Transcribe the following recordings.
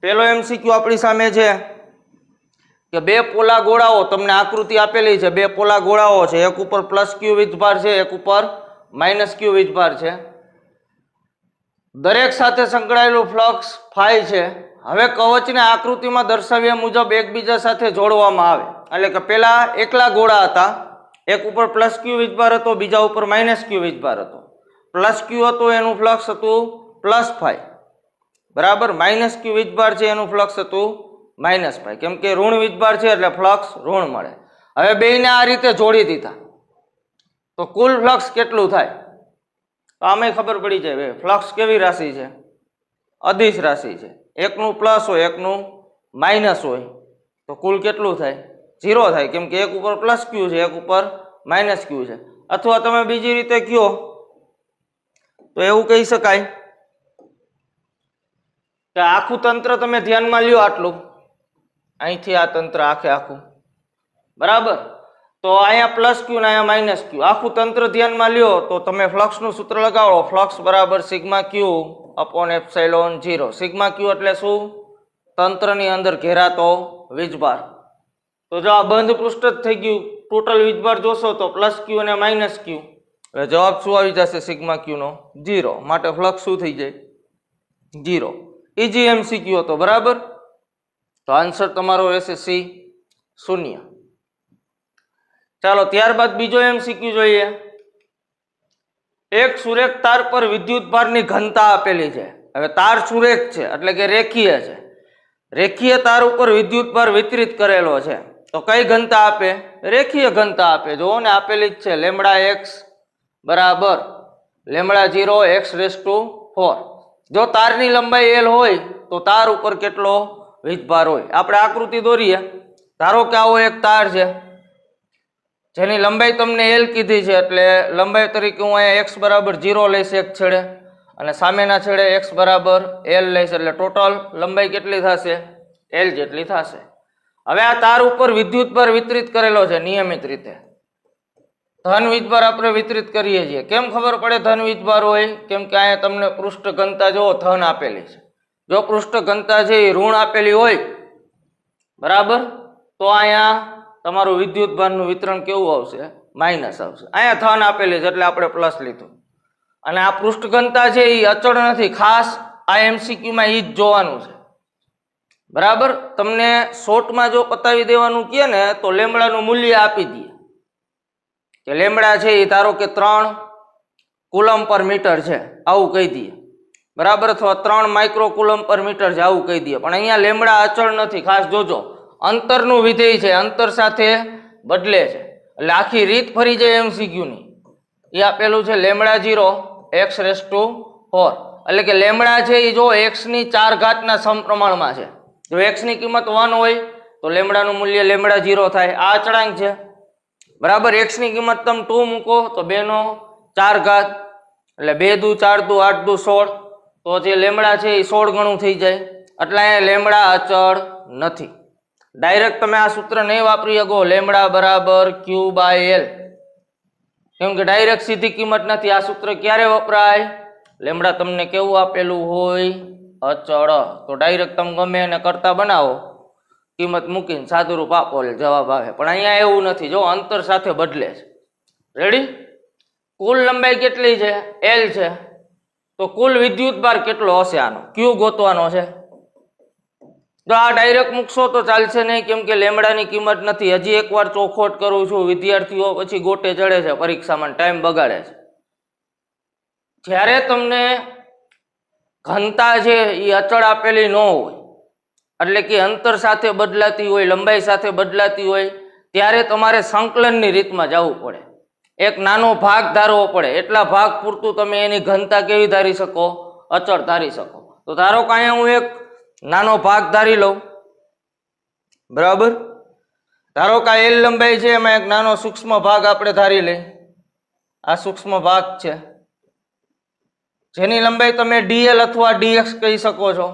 પેલો એમસીક્યુ આપણી સામે છે કે બે પોલા ગોળાઓ તમને આકૃતિ આપેલી છે, બે પોલા ગોળાઓ છે, એક ઉપર પ્લસ ક્યુ વીજભાર છે, એક ઉપર માઇનસ ક્યુ વીજભાર છે, દરેક સાથે સંકળાયેલું ફ્લક્સ ફાઈ છે। હવે કવચને આકૃતિમાં દર્શાવ્યા મુજબ એકબીજા સાથે જોડવામાં આવે, એટલે કે પેલા એકલા ગોળા હતા, એક ઉપર પ્લસ ક્યુ વીજભાર હતો, બીજા ઉપર માઇનસ ક્યુ વીજભાર હતો। પ્લસ ક્યુ હતો એનું ફ્લક્સ હતું પ્લસ ફાઈ, બરાબર। માઇનસ ક્યુ વીજભાર છે એનું ફ્લક્સ હતું માઇનસ ફાઈ, કેમ કે ઋણ વીજભાર છે એટલે ફ્લક્સ ઋણ મળે। હવે બેયને આ રીતે જોડી દીધા તો કુલ ફ્લક્સ કેટલું થાય? તો આમે ખબર પડી જાય ફ્લક્સ કેવી રાશિ છે? અદિશ રાશિ છે। એકનું પ્લસ હોય એકનું માઇનસ હોય તો કુલ કેટલું થાય? 0 થાય, કેમ કે એક ઉપર પ્લસ ક્યુ છે એક ઉપર માઇનસ ક્યુ છે। અથવા તમે બીજી રીતે કહો તો એવું કહી શકાય કે આખું તંત્ર તમે ધ્યાનમાં લ્યો, આટલું અહીંથી આ તંત્ર આખે આખું, બરાબર। તો અહીંયા પ્લસ ક્યુ ને અહીંયા માઇનસ ક્યુ, આખું તંત્ર ધ્યાનમાં લ્યો તો તમે ફ્લક્સનું સૂત્ર લગાવો, ફ્લક્સ બરાબર સિગ્મા ક્યુ અપોન એપ્સિલોન 0। સિગ્મા ક્યુ એટલે શું? તંત્રની અંદર ઘેરાતો વીજભાર। તો જો આ બંધ પૃષ્ઠ જ થઈ ગયું, ટોટલ વીજભાર જોશો તો પ્લસ ક્યુ અને માઇનસ ક્યુ, એટલે જવાબ શું આવી જશે? સિગ્મા ક્યુ નો 0, માટે ફ્લક્સ શું થઈ જાય? 0। ઇજી એમસીક્યુ હતો, બરાબર। તો આન્સર તમારો રહેશે સી, 0। ચાલો ત્યારબાદ બીજો એમસીક્યુ જોઈએ। એક સુરેખ તાર પર વિદ્યુત ભારની ઘનતા આપેલી છે। હવે તાર સુરેખ છે એટલે કે રેખીય છે, રેખીય તાર ઉપર વિદ્યુત ભાર વિતરિત કરેલો છે, તો કઈ ઘનતા આપે? રેખીય ઘનતા આપે। જોવો ને આપેલી જ છે, લેમડા એક્સ બરાબર લેમડા 0 x⁴। જો તારની લંબાઈ L હોય તો તાર ઉપર કેટલો વીજભાર હોય? આપણે આકૃતિ દોરીએ। ધારો કે આવો એક તાર છે જેની લંબાઈ તમને L કીધી છે, એટલે લંબાઈ તરીકે હું અહીંયા x બરાબર 0 લઈશ એક છેડે અને સામેના છેડે x બરાબર L લઈશ, એટલે ટોટલ લંબાઈ કેટલી થશે? L જેટલી થશે। હવે આ તાર ઉપર વિદ્યુત ભાર વિતરિત કરેલો છે નિયમિત રીતે, ધન વીજભાર આપણે વિતરિત કરીએ છીએ। કેમ ખબર પડે ધન વીજભાર હોય? કેમ કે અહીંયા તમને પૃષ્ઠ ઘનતા જો ધન આપેલી છે, જો પૃષ્ઠ ઘનતા છે એ ઋણ આપેલી હોય, બરાબર, તો અહીંયા તમારું વિદ્યુત ભારનું વિતરણ કેવું આવશે? માઇનસ આવશે। અહીંયા ધન આપેલી છે એટલે આપણે પ્લસ લીધું, અને આ પૃષ્ઠ ઘનતા છે એ અચળ નથી, ખાસ આ એમસીક્યુમાં એ જ જોવાનું છે, બરાબર। તમને શોર્ટમાં જો પતાવી દેવાનું કહે ને તો લેમડાનું મૂલ્ય આપી દઈએ કે લેમડા છે એ ધારો કે 3 કુલમ પર મીટર છે, આવું કહી દઈએ, બરાબર, અથવા 3 માઇક્રો કુલમ પર મીટર છે, આવું કહી દઈએ। પણ અહીંયા લેમડા અચળ નથી, ખાસ જોજો, અંતરનું વિધેય છે, અંતર સાથે બદલે છે, એટલે આખી રીત ફરી જાય એમસીક્યુની। એ આપેલું છે લેમડા 0 x⁴, એટલે કે લેમડા છે એ જો x ની 4 ઘાતના સમપ્રમાણમાં છે। જો x ની કિંમત 1 હોય તો લેમડાનું મૂલ્ય લેમડા 0 થાય। આ અચળાંક છે, બરાબર। x ની કિંમત તમે 2 મૂકો તો 2 નો 4 ઘાત, એટલે 2 દુ 4 દુ 8 દુ 16, તો જે લેમડા છે એ 16 ગણું થઈ જાય, એટલે અહીંયા લેમડા અચળ નથી। ડાયરેક્ટ તમે આ સૂત્ર નહીં વાપરી શકો, લેમડા બરાબર Q/L, કેમ કે ડાયરેક્ટ સીધી કિંમત નથી। આ સૂત્ર ક્યારે વપરાય? લેમડા તમને કેવું આપેલું હોય? અચળ। તો ડાયરેક્ટ તમે ગમે એને કરતા બનાવો, કિંમત મૂકીને સાદુરૂપ આપો એટલે જવાબ આવે। પણ અહીંયા એવું નથી, જો અંતર સાથે બદલે છે। રેડી? કુલ લંબાઈ કેટલી છે? L છે, તો કુલ વિદ્યુત ભાર કેટલો હશે? આનો Q ગોતવાનો છે। જો આ ડાયરેક્ટ મૂકશો તો ચાલશે નહીં, કેમ કે લેમડાની કિંમત નથી। હજી એકવાર ચોખવટ કરું છું, વિદ્યાર્થીઓ પછી ગોટે ચડે છે પરીક્ષામાં, ટાઈમ બગાડે છે। જ્યારે તમને ઘનતા છે એ અચળ આપેલી ન હોય, એટલે કે અંતર સાથે બદલાતી હોય, લંબાઈ સાથે બદલાતી હોય, ત્યારે તમારે સંકલનની રીતમાં જવું પડે, એક નાનો ભાગ ધારવો પડે, એટલા ભાગ પૂરતું તમે એની ઘનતા કેવી ધારી શકો? અચળ ધારી શકો। તો ધારો કે અહીંયા હું એક નાનો ભાગ ધારી લઉં, બરાબર, ધારો કે આ L લંબાઈ છે, એમાં એક નાનો સૂક્ષ્મ ભાગ આપણે ધારી લઈ, આ સૂક્ષ્મ ભાગ છે જેની લંબાઈ તમે dl અથવા dx કહી શકો છો,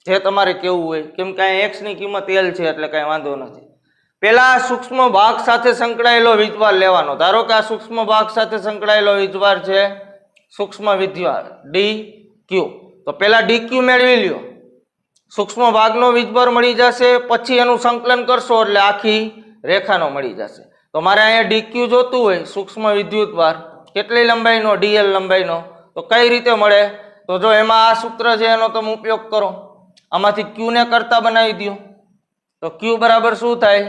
જે તમારે કેવું હોય, કેમ કે અહીંયા x ની કિંમત L છે એટલે કઈ વાંધો નથી। પેલા આ સૂક્ષ્મ ભાગ સાથે સંકળાયેલો વીજભાર લેવાનો। ધારો કે આ સૂક્ષ્મ ભાગ સાથે સંકળાયેલો વીજભાર છે સૂક્ષ્મ વિદ્યુત dq, તો પેલા dq મેળવી લ્યો, સૂક્ષ્મ ભાગનો વીજભાર મળી જશે, પછી એનું સંકલન કરશો એટલે આખી રેખાનો મળી જશે. તો મારે અહીંયા ડીક્યુ જોતું હોય સૂક્ષ્મ વિદ્યુતભાર કેટલી લંબાઈનો, ડીએલ લંબાઈનો, તો કઈ રીતે મળે? તો જો એમાં આ સૂત્ર છે એનો તમે ઉપયોગ કરો, આમાંથી ક્યુ ને કરતા બનાવી દો. તો ક્યુ બરાબર શું થાય?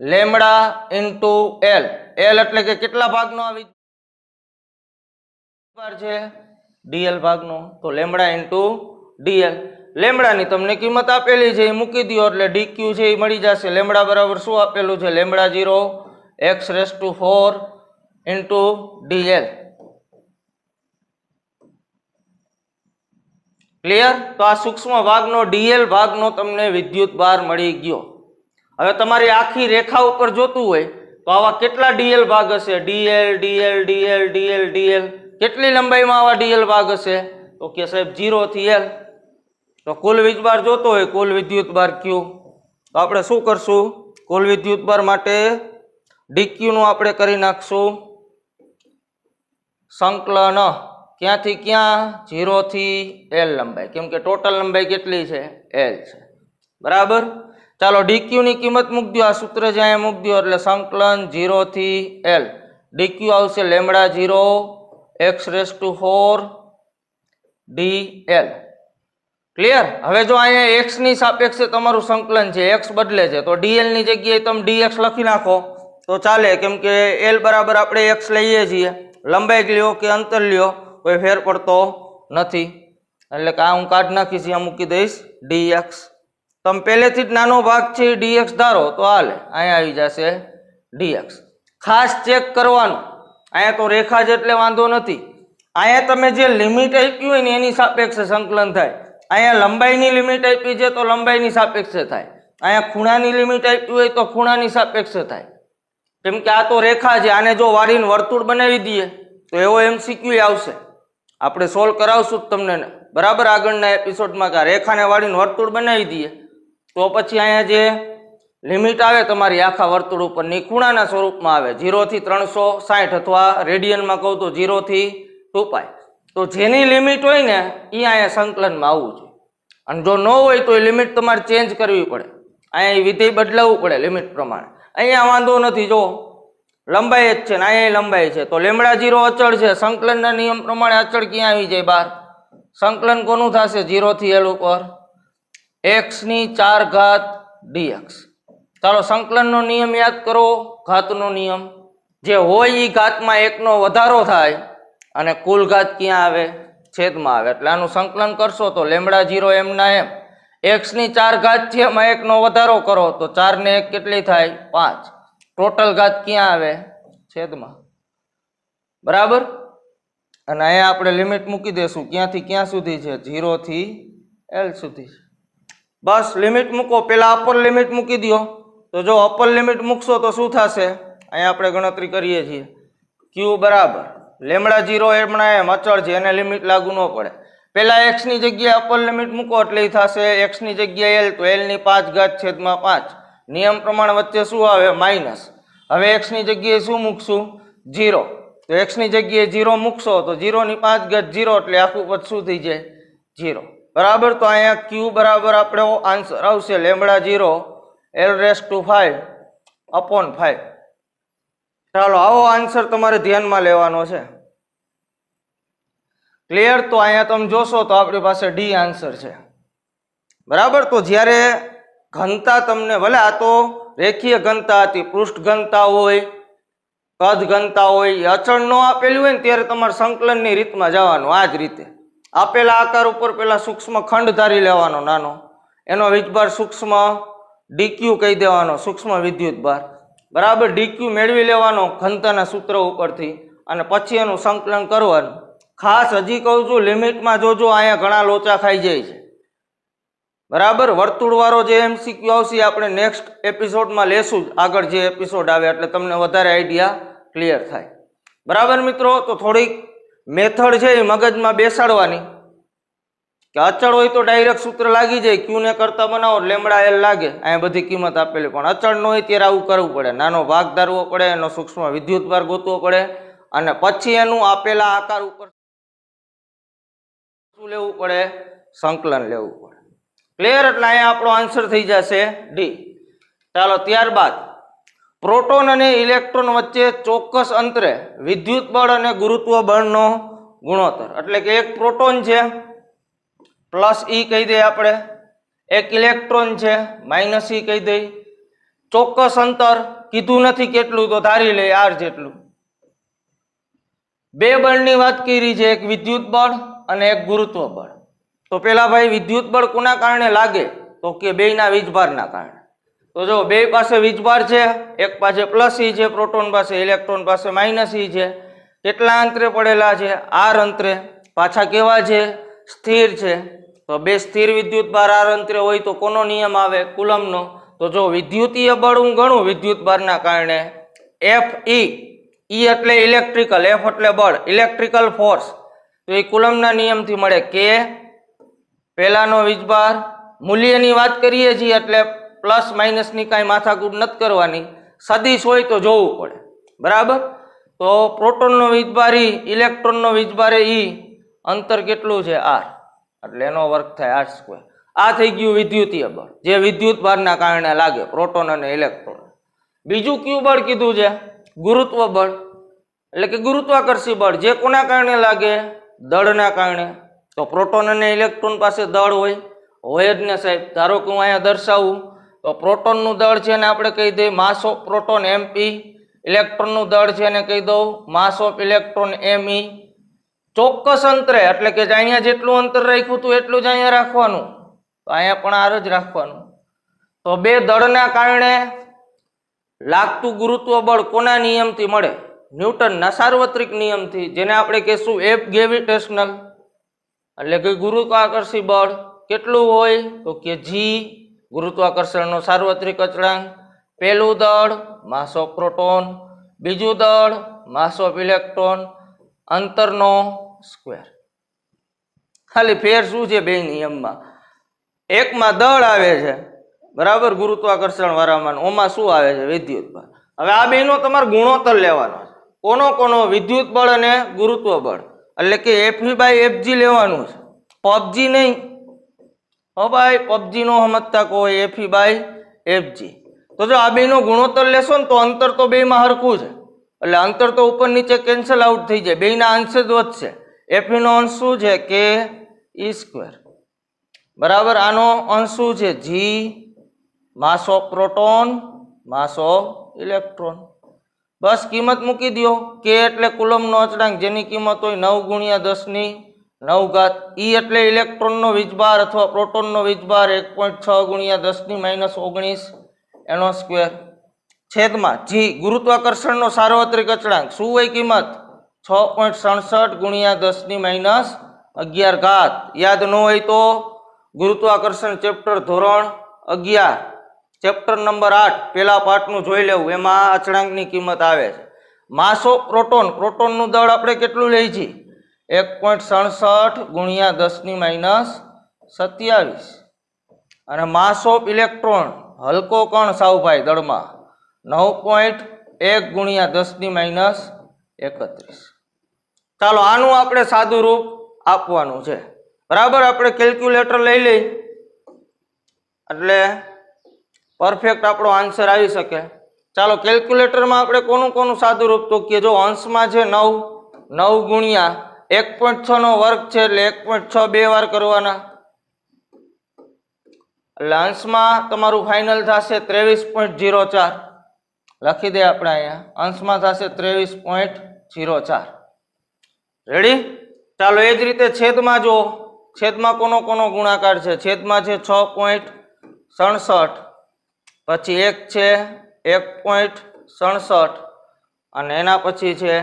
Lambda into L. એલ એટલે કે કેટલા ભાગનો આ વીજભાર છે? ડીએલ ભાગનો. તો લેમડા ઇન્ટુ ડીએલ. લેમડાની તમને કિંમત આપેલી છે એ મૂકી દો એટલે ડીક્યુ છે એ મળી જશે. લેમડા બરાબર શું આપેલું છે? Lambda 0 x⁴ into DL. Clear? તો આ સૂક્ષ્મ ભાગનો ડીએલ ભાગનો તમને વિદ્યુત ભાર મળી ગયો. હવે તમારી આખી રેખા ઉપર જોતું હોય તો આવા કેટલા ડીએલ ભાગ હશે? DL DL DL DL DL. કેટલી લંબાઈમાં આવા ડીએલ ભાગ હશે? તો કે સાહેબ 0 થી L. તો કુલ વીજભાર જોતો હોય, કુલ વિદ્યુત ભાર ક્યુ. તો આપણે શું કરશું? કુલ વિદ્યુત ભાર માટે ડીક્યુ નું આપણે કરી નાખશું સંકલન. ક્યાંથી ક્યાં? 0 થી L લંબાઈ, કેમ કે ટોટલ લંબાઈ કેટલી છે? L છે. બરાબર. ચાલો ડીક્યુ ની કિંમત મૂક દો, આ સૂત્ર છે અહીંયા મૂક દો એટલે સંકલન 0 થી L. ડીક્યુ આવશે લેમડા 0 x⁴ dl. ક્લિયર? હવે જો અહીંયા x ની સાપેક્ષે તમારું સંકલન છે, x બદલે છે, તો dl ની જગ્યાએ તમે dx લખી નાખો તો ચાલે, કેમ કે l બરાબર આપણે x લઈએ છીએ. લંબાઈ લ્યો કે અંતર લ્યો કોઈ ફેર પડતો નથી, એટલે કે આ હું કાઢ નાખીશ, અહીંયા મૂકી દઈશ dx. તમે પહેલેથી જ નાનો ભાગ છે dx ધારો તો હાલે, અહીંયા આવી જશે dx. ખાસ ચેક કરવાનું, અહીંયા તો રેખા જ એટલે વાંધો નથી. અહીંયા તમે જે લિમિટ આપી હોય ને એની સાપેક્ષે સંકલન થાય. અહીંયા લંબાઈની લિમિટ આપી છે તો લંબાઈની સાપેક્ષે થાય, અહીંયા ખૂણાની લિમિટ આપી હોય તો ખૂણાની સાપેક્ષે થાય. કેમ કે આ તો રેખા છે, આને જો વાળીને વર્તુળ બનાવી દઈએ તો એવો MCQ આવશે, આપણે સોલ્વ કરાવશું જ તમને બરાબર આગળના એપિસોડમાં. કે રેખાને વાળીને વર્તુળ બનાવી દઈએ તો પછી અહીંયા જે લિમિટ આવે તમારી આખા વર્તુળ ઉપરની ખૂણાના સ્વરૂપમાં આવે, 0 થી 360 અથવા રેડિયનમાં કહું તો 0 થી 2π. તો જેની લિમિટ હોય ને એ અહીંયા સંકલનમાં આવવું જોઈએ, અને જો ન હોય તો એ લિમિટ તમારે ચેન્જ કરવી પડે, અહીંયા વિધેય બદલાવવું પડે લિમિટ પ્રમાણે. અહીંયા વાંધો નથી, જો લંબાઈ જ છે ને અહીંયા લંબાઈ છે, તો લેમડા 0 અચળ છે, સંકલનના નિયમ પ્રમાણે અચળ ક્યાં આવી જાય બહાર? સંકલન કોનું થશે? 0 થી L ઉપર x⁴ dx. ચાલો સંકલનનો નિયમ યાદ કરો, ઘાતનો નિયમ. જે હોય એ ઘાતમાં 1 નો વધારો થાય અને કુલ ઘાત ક્યાં આવે? છેદમાં આવે. એટલે આનું સંકલન કરશો તો લેમડા 0 એમના એમ, x⁴ છે એમાં 1 નો વધારો કરો તો 4 ને 1 કેટલી થાય? 5. ટોટલ ઘાત ક્યાં આવે? છેદમાં. બરાબર. અને અહીંયા આપણે લિમિટ મૂકી દેશું, ક્યાંથી ક્યાં સુધી છે? 0 થી L સુધી. બસ લિમિટ મૂકો. પેલા અપર લિમિટ મૂકી દો. તો જો અપર લિમિટ મૂકશો તો શું થશે? અહીંયા આપણે ગણતરી કરીએ છીએ, q બરાબર લેમડા 0 એમના એમ અચળ છે, એને લિમિટ લાગુ ન પડે. પેલા x ની જગ્યાએ અપર લિમિટ મૂકો એટલે એ થશે x ની જગ્યાએ L, તો L ની 5/5. નિયમ પ્રમાણે વચ્ચે શું આવે? માઇનસ. હવે x ની જગ્યાએ શું મૂકશું? 0. તો x ની જગ્યાએ 0 મૂકશો તો 0 ની 5/0 એટલે આખું પદ શું થઈ જાય? 0. બરાબર. તો અહીંયા q બરાબર આપણો આન્સર આવશે લેમડા 0 L⁵ ચાલો આવો આન્સર તમારે ધ્યાનમાં લેવાનો છે. ક્લિયર? તો અહીંયા તમે જોશો તો આપણી પાસે ડી આન્સર છે. બરાબર. તો જ્યારે ઘનતા તમને, ભલે આ તો રેખીય ઘનતા હતી, પૃષ્ઠ ઘનતા હોય, કદ ઘનતા હોય, એ અચળ ન આપેલું હોય ને ત્યારે તમારે સંકલનની રીતમાં જવાનું. આ જ રીતે આપેલા આકાર ઉપર પેલા સૂક્ષ્મ ખંડ ધારી લેવાનો નાનો, એનો વીજભાર સૂક્ષ્મ ડીક્યુ કહી દેવાનો, સૂક્ષ્મ વિદ્યુત ભાર. બરાબર. ડીક્યુ મેળવી લેવાનો ઘનતાના સૂત્ર ઉપરથી, અને પછી એનું સંકલન કરવાનું. ખાસ હજી કહું છું, લિમિટમાં જોજો, અહીંયા ઘણા લોચા ખાઈ જાય છે. બરાબર. વર્તુળવાળો જે MCQ આવશે આપણે નેક્સ્ટ એપિસોડમાં લેશું જ, આગળ જે એપિસોડ આવે એટલે તમને વધારે આઈડિયા ક્લિયર થાય. બરાબર મિત્રો. તો થોડીક મેથડ છે એ મગજમાં બેસાડવાની, કે અચળ હોય તો ડાયરેક્ટ સૂત્ર લાગી જાય, ક્યુ ને કરતા બનાવો લેમડા L લાગે, અહીંયા બધી કિંમત આપેલી. પણ અચળ ન હોય ત્યારે આવું કરવું પડે, નાનો ભાગ ધારવો પડે, એનો સૂક્ષ્મ વિદ્યુત ભાર ગોતવો પડે, અને પછી એનું આપેલા આકાર ઉપર શું લેવું પડે? સંકલન લેવું પડે. ક્લિયર? એટલે અહીંયા આપણો આન્સર થઈ જશે ડી. ચાલો ત્યારબાદ પ્રોટોન અને ઇલેક્ટ્રોન વચ્ચે ચોક્કસ અંતરે વિદ્યુત બળ અને ગુરુત્વ બળનો ગુણોત્તર. એટલે કે એક પ્રોટોન છે પ્લસ ઈ કહી દઈએ આપણે, એક ઇલેક્ટ્રોન છે માઇનસ ઈ કહી દઈએ. ચોક્કસ અંતર કીધું નથી કેટલું, તો ધારી લઈએ આર જેટલું. બે બળની વાત કરી છે, એક વિદ્યુત બળ અને એક ગુરુત્વ બળ. તો પેલા ભાઈ વિદ્યુત બળ કોના કારણે લાગે? તો કે બેયના વીજભારના કારણે. તો જો બે પાસે વીજભાર છે, એક પાસે પ્લસ ઈ છે પ્રોટોન પાસે, ઇલેક્ટ્રોન પાસે માઇનસ ઈ છે. કેટલા અંતરે પડેલા છે? આર અંતરે. પાછા કેવા છે? સ્થિર છે. તો બે સ્થિર વિદ્યુત ભાર આર અંતરે હોય તો કોનો નિયમ આવે? કુલમનો. તો જો વિદ્યુતીય બળ હું ગણું વિદ્યુત ભારના કારણે, એફ ઈ એટલે ઇલેક્ટ્રિકલ, એફ એટલે બળ, ઇલેક્ટ્રિકલ ફોર્સ. તો એ કુલમના નિયમથી મળે કે પહેલાનો વીજભાર, મૂલ્યની વાત કરીએ છીએ એટલે પ્લસ માઇનસની કાંઈ માથાકૂટ નથી કરવાની, સદિશ હોય તો જોવું પડે. બરાબર? તો પ્રોટોનનો વીજભાર ઈ, ઇલેક્ટ્રોનનો વીજભાર ઈ, અંતર કેટલું છે? આર, એટલે એનો વર્ગ થાય આર સ્ક્વેર. આ થઈ ગયું વિદ્યુતીય બળ, જે વિદ્યુત ભારના કારણે લાગે પ્રોટોન અને ઇલેક્ટ્રોન. બીજું કયું બળ કીધું છે? ગુરુત્વ બળ, એટલે કે ગુરુત્વાકર્ષી બળ. જે કોના કારણે લાગે? દળના કારણે. તો પ્રોટોન અને ઇલેક્ટ્રોન પાસે દળ હોય જ ને સાહેબ. ધારો કે હું અહીંયા દર્શાવું તો પ્રોટોનનું દળ છે ને આપણે કહી દઈએ માસ ઓફ પ્રોટોન MP, ઇલેક્ટ્રોનનું દળ છે ને કહી દઉં માસ ઓફ ઇલેક્ટ્રોન ME. ચોક્કસ અંતરે, એટલે કે અહીંયા જેટલું અંતર રાખ્યું હતું એટલું જ અહીંયા રાખવાનું, તો અહીંયા પણ આર જ રાખવાનું. તો બે દળના કારણે લાગતું ગુરુત્વ બળ કોના નિયમથી મળે? ન્યૂટનના સાર્વત્રિક નિયમથી, જેને આપણે કહેશું એફ ગ્રેવિટેશનલ. એટલે કે ગુરુત્વાકર્ષી બળ કેટલું હોય? તો કે જી, ગુરુત્વાકર્ષણનો સાર્વત્રિક અચળાંક. પહેલું દળ માસ ઓફ પ્રોટોન, બીજું દળ માસ ઓફ ઇલેક્ટ્રોન, અંતરનો સ્ક્વેર. ખાલી ફેર શું છે બે નિયમમાં? એકમાં દળ આવે છે, બરાબર, ગુરુત્વાકર્ષણ વાળામાં, ઓમાં શું આવે છે? વિદ્યુત બળ. હવે આ બેનો તમારે ગુણોત્તર લેવાનો છે. કોનો કોનો? વિદ્યુત બળ અને ગુરુત્વ બળ. એટલે કે FE/FG લેવાનું છે, પબજી નહીં. હો ભાઈ, પબજી નો સમજતા કોઈ, FE/FG. તો જો આ બેનો ગુણોત્તર લેશો ને તો અંતર તો બેમાં હરખું છે, એટલે અંતર તો ઉપર નીચે કેન્સલ આઉટ થઈ જાય, બેના અંશ જ વધશે. FE નો અંશ શું છે? કે ઈ સ્ક્વેર. બરાબર? આનો અંશ શું છે? જી, mass of proton, mass of electron. બસ કિંમત મૂકી દો. કે એટલે કુલમનો અચળાંક, જેની કિંમત હોય 9 × 10⁹. ઈ એટલે ઇલેક્ટ્રોનનો વીજભાર અથવા પ્રોટોનનો વીજભાર 1.6 × 10⁻19 એનો સ્ક્વેર. છેદમાં જી, ગુરુત્વાકર્ષણનો સાર્વત્રિક અચળાંક શું હોય કિંમત? 6.67 × 10⁻11. યાદ ન હોય તો ગુરુત્વાકર્ષણ ચેપ્ટર ધોરણ 11 ચેપ્ટર નંબર 8 પેલા પાઠનું જોઈ લેવું, એમાં અચળાંકની કિંમત આવે છે. માસ ઓફ પ્રોટોન, પ્રોટોનનું દળ આપણે કેટલું લઈએ છીએ? 1.67 × 10⁻27. અને માસ ઓફ ઇલેક્ટ્રોન, હલકો કણ સાવ ભાઈ દળમાં, 9.1 × 10⁻31. ચાલો આનું આપણે સાદું રૂપ આપવાનું છે. બરાબર? આપણે કેલ્ક્યુલેટર લઈ લઈ એટલે પરફેક્ટ આપણો આન્સર આવી શકે. ચાલો કેલ્ક્યુલેટરમાં આપણે કોનું કોનું સાદું રૂપ? તો કે જો અંશમાં છે 9, 9 × 1.6 નો વર્ગ છે એટલે 1.6 બે વાર કરવાના, એટલે અંશમાં તમારું ફાઇનલ થશે 23.04. લખી દે આપણે અહીંયા, અંશમાં થશે 23.04. રેડી? ચાલો એ જ રીતે છેદમાં જો, છેદમાં કોનો કોનો ગુણાકાર છે? છેદમાં છે 6.67, પછી 1 છે 1.67 અને એના પછી છે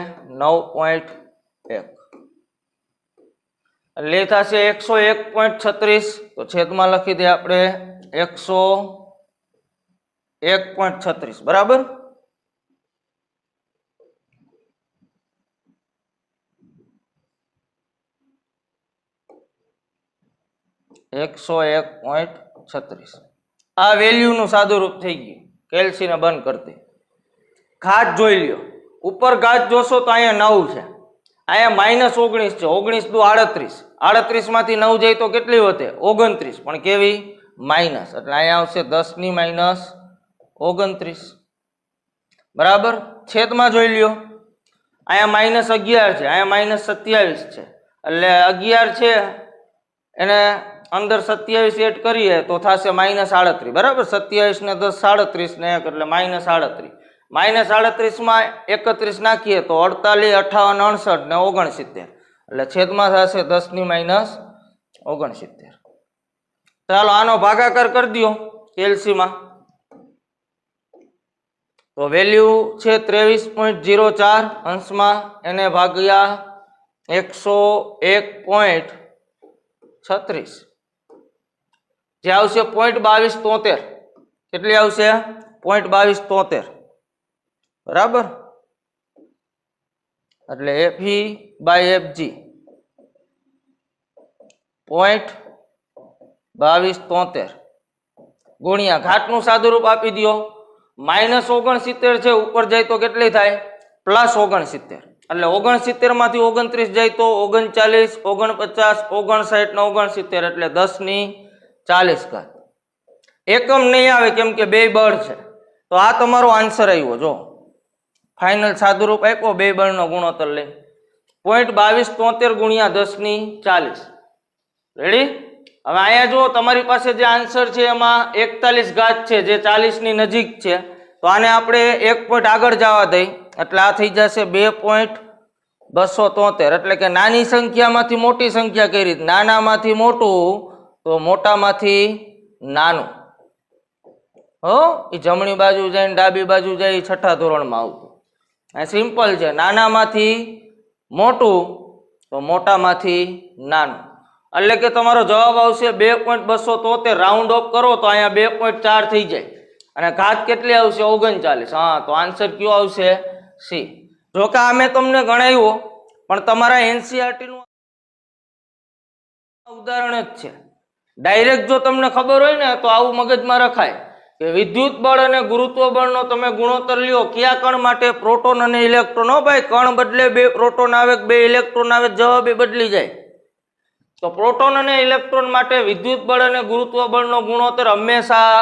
9.1, એટલે થશે 101.36. તો છેદમાં લખી દે આપણે 101.36. બરાબર? આ વેલ્યુનું સાદું રૂપ થઈ ગયું. કેલ્સીને બંધ કરતી ઘાત જોઈ લ્યો. ઉપર ઘાત જોશો તો અહીંયા 9 છે, અહીંયા -19 છે. 19 × 2 = 38. 38 માંથી 9 જાય તો કેટલી વધે? 29. પણ કેવી? માઇનસ, એટલે અહીંયા આવશે 10⁻29 બરાબર. છેદમાં જોઈ લ્યો, અહીંયા -11 છે, અહીંયા -27 છે, એટલે 11 છે એને અંદર 27 એડ કરીએ તો થશે -38 બરાબર. 27 ને 10 37 ને 1 એટલે -38. -38 માં 31 નાખીએ તો 48, 58, 68 ને 69, એટલે છેદમાં થશે 10⁻69. ચાલો આનો ભાગાકાર કરી દો એલસીમાં, તો વેલ્યુ છે 23.04 અંશમાં એને ભાગ્યા 101.36 જે આવશે 0.2273. કેટલી આવશે? 0.2273 બરાબર. એટલે FE/FG 0.2273 ગુણ્યા ઘાતનું સાદુરૂપ આપી દો. -69 છે, ઉપર જાય તો કેટલી થાય? +69. એટલે 69 માંથી 29 જાય તો 39, 49, 59 ને 69, એટલે 10⁻40. એકમ નહીં આવે કેમ કે બે બળ છે. તો આ તમારો આન્સર આવ્યો. જો ફાઇનલ સાદુરૂપ આપ્યો બે બળનો ગુણોત્તર લઈ 0.2273 ગુણ્યા 10⁻40. રેડી? હવે અહીંયા જો તમારી પાસે જે આન્સર છે એમાં 41 ઘાત છે જે 40 ની નજીક છે, તો આને આપણે 1 પોઈન્ટ આગળ જવા દઈ એટલે આ થઈ જશે 2.273. એટલે કે નાની સંખ્યામાંથી મોટી સંખ્યા કઈ રીતે? નાનામાંથી મોટું તો મોટામાંથી નાનું. હો, એ જમણી બાજુ જાય ને ડાબી બાજુ જાય, છઠ્ઠા ધોરણમાં આવતું. આ સિમ્પલ છે. નાનામાંથી મોટું તો મોટામાંથી નાનું. એટલે કે તમારો જવાબ આવશે 2.273. રાઉન્ડ ઓફ કરો તો અહીંયા 2.4 થઈ જાય અને ઘાત કેટલી આવશે? 39. હા, તો આન્સર કયો આવશે? સી. જો કે આ મેં તમને ગણાવ્યો પણ તમારા એનસીઆરટી નું ઉદાહરણ જ છે. ડાયરેક્ટ જો તમને ખબર હોય ને તો આવું મગજમાં રખાય કે વિદ્યુત બળ અને ગુરુત્વ બળનો તમે ગુણોત્તર લ્યો કયા કણ માટે? પ્રોટોન અને ઇલેક્ટ્રોન. હો ભાઈ, કણ બદલે 2 પ્રોટોન આવે 2 ઇલેક્ટ્રોન આવે, જવાબ એ બદલી જાય. તો પ્રોટોન અને ઇલેક્ટ્રોન માટે વિદ્યુત બળ અને ગુરુત્વ બળનો ગુણોત્તર હંમેશા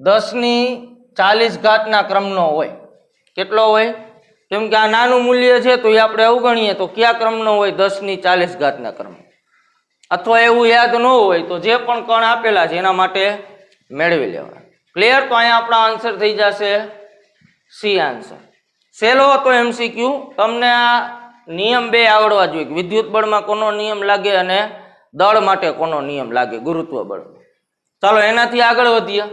10⁻40 ના ક્રમનો હોય. કેટલો હોય? કેમ કે આ નાનું મૂલ્ય છે તો એ આપણે અવગણીએ તો કયા ક્રમનો હોય? 10⁻40 ના ક્રમ. અથવા એવું યાદ ન હોય તો જે પણ કણ આપેલા છે એના માટે મેળવી લેવા. ક્લિયર? તો અહીંયા આપણા આન્સર થઈ જશે સી આન્સર. સેલો હતો MCQ. તમને આ નિયમ 2 આવડવા જોઈએ કે વિદ્યુત બળમાં કોનો નિયમ લાગે અને દળ માટે કોનો નિયમ લાગે, ગુરુત્વ બળ. ચાલો એનાથી આગળ વધીએ.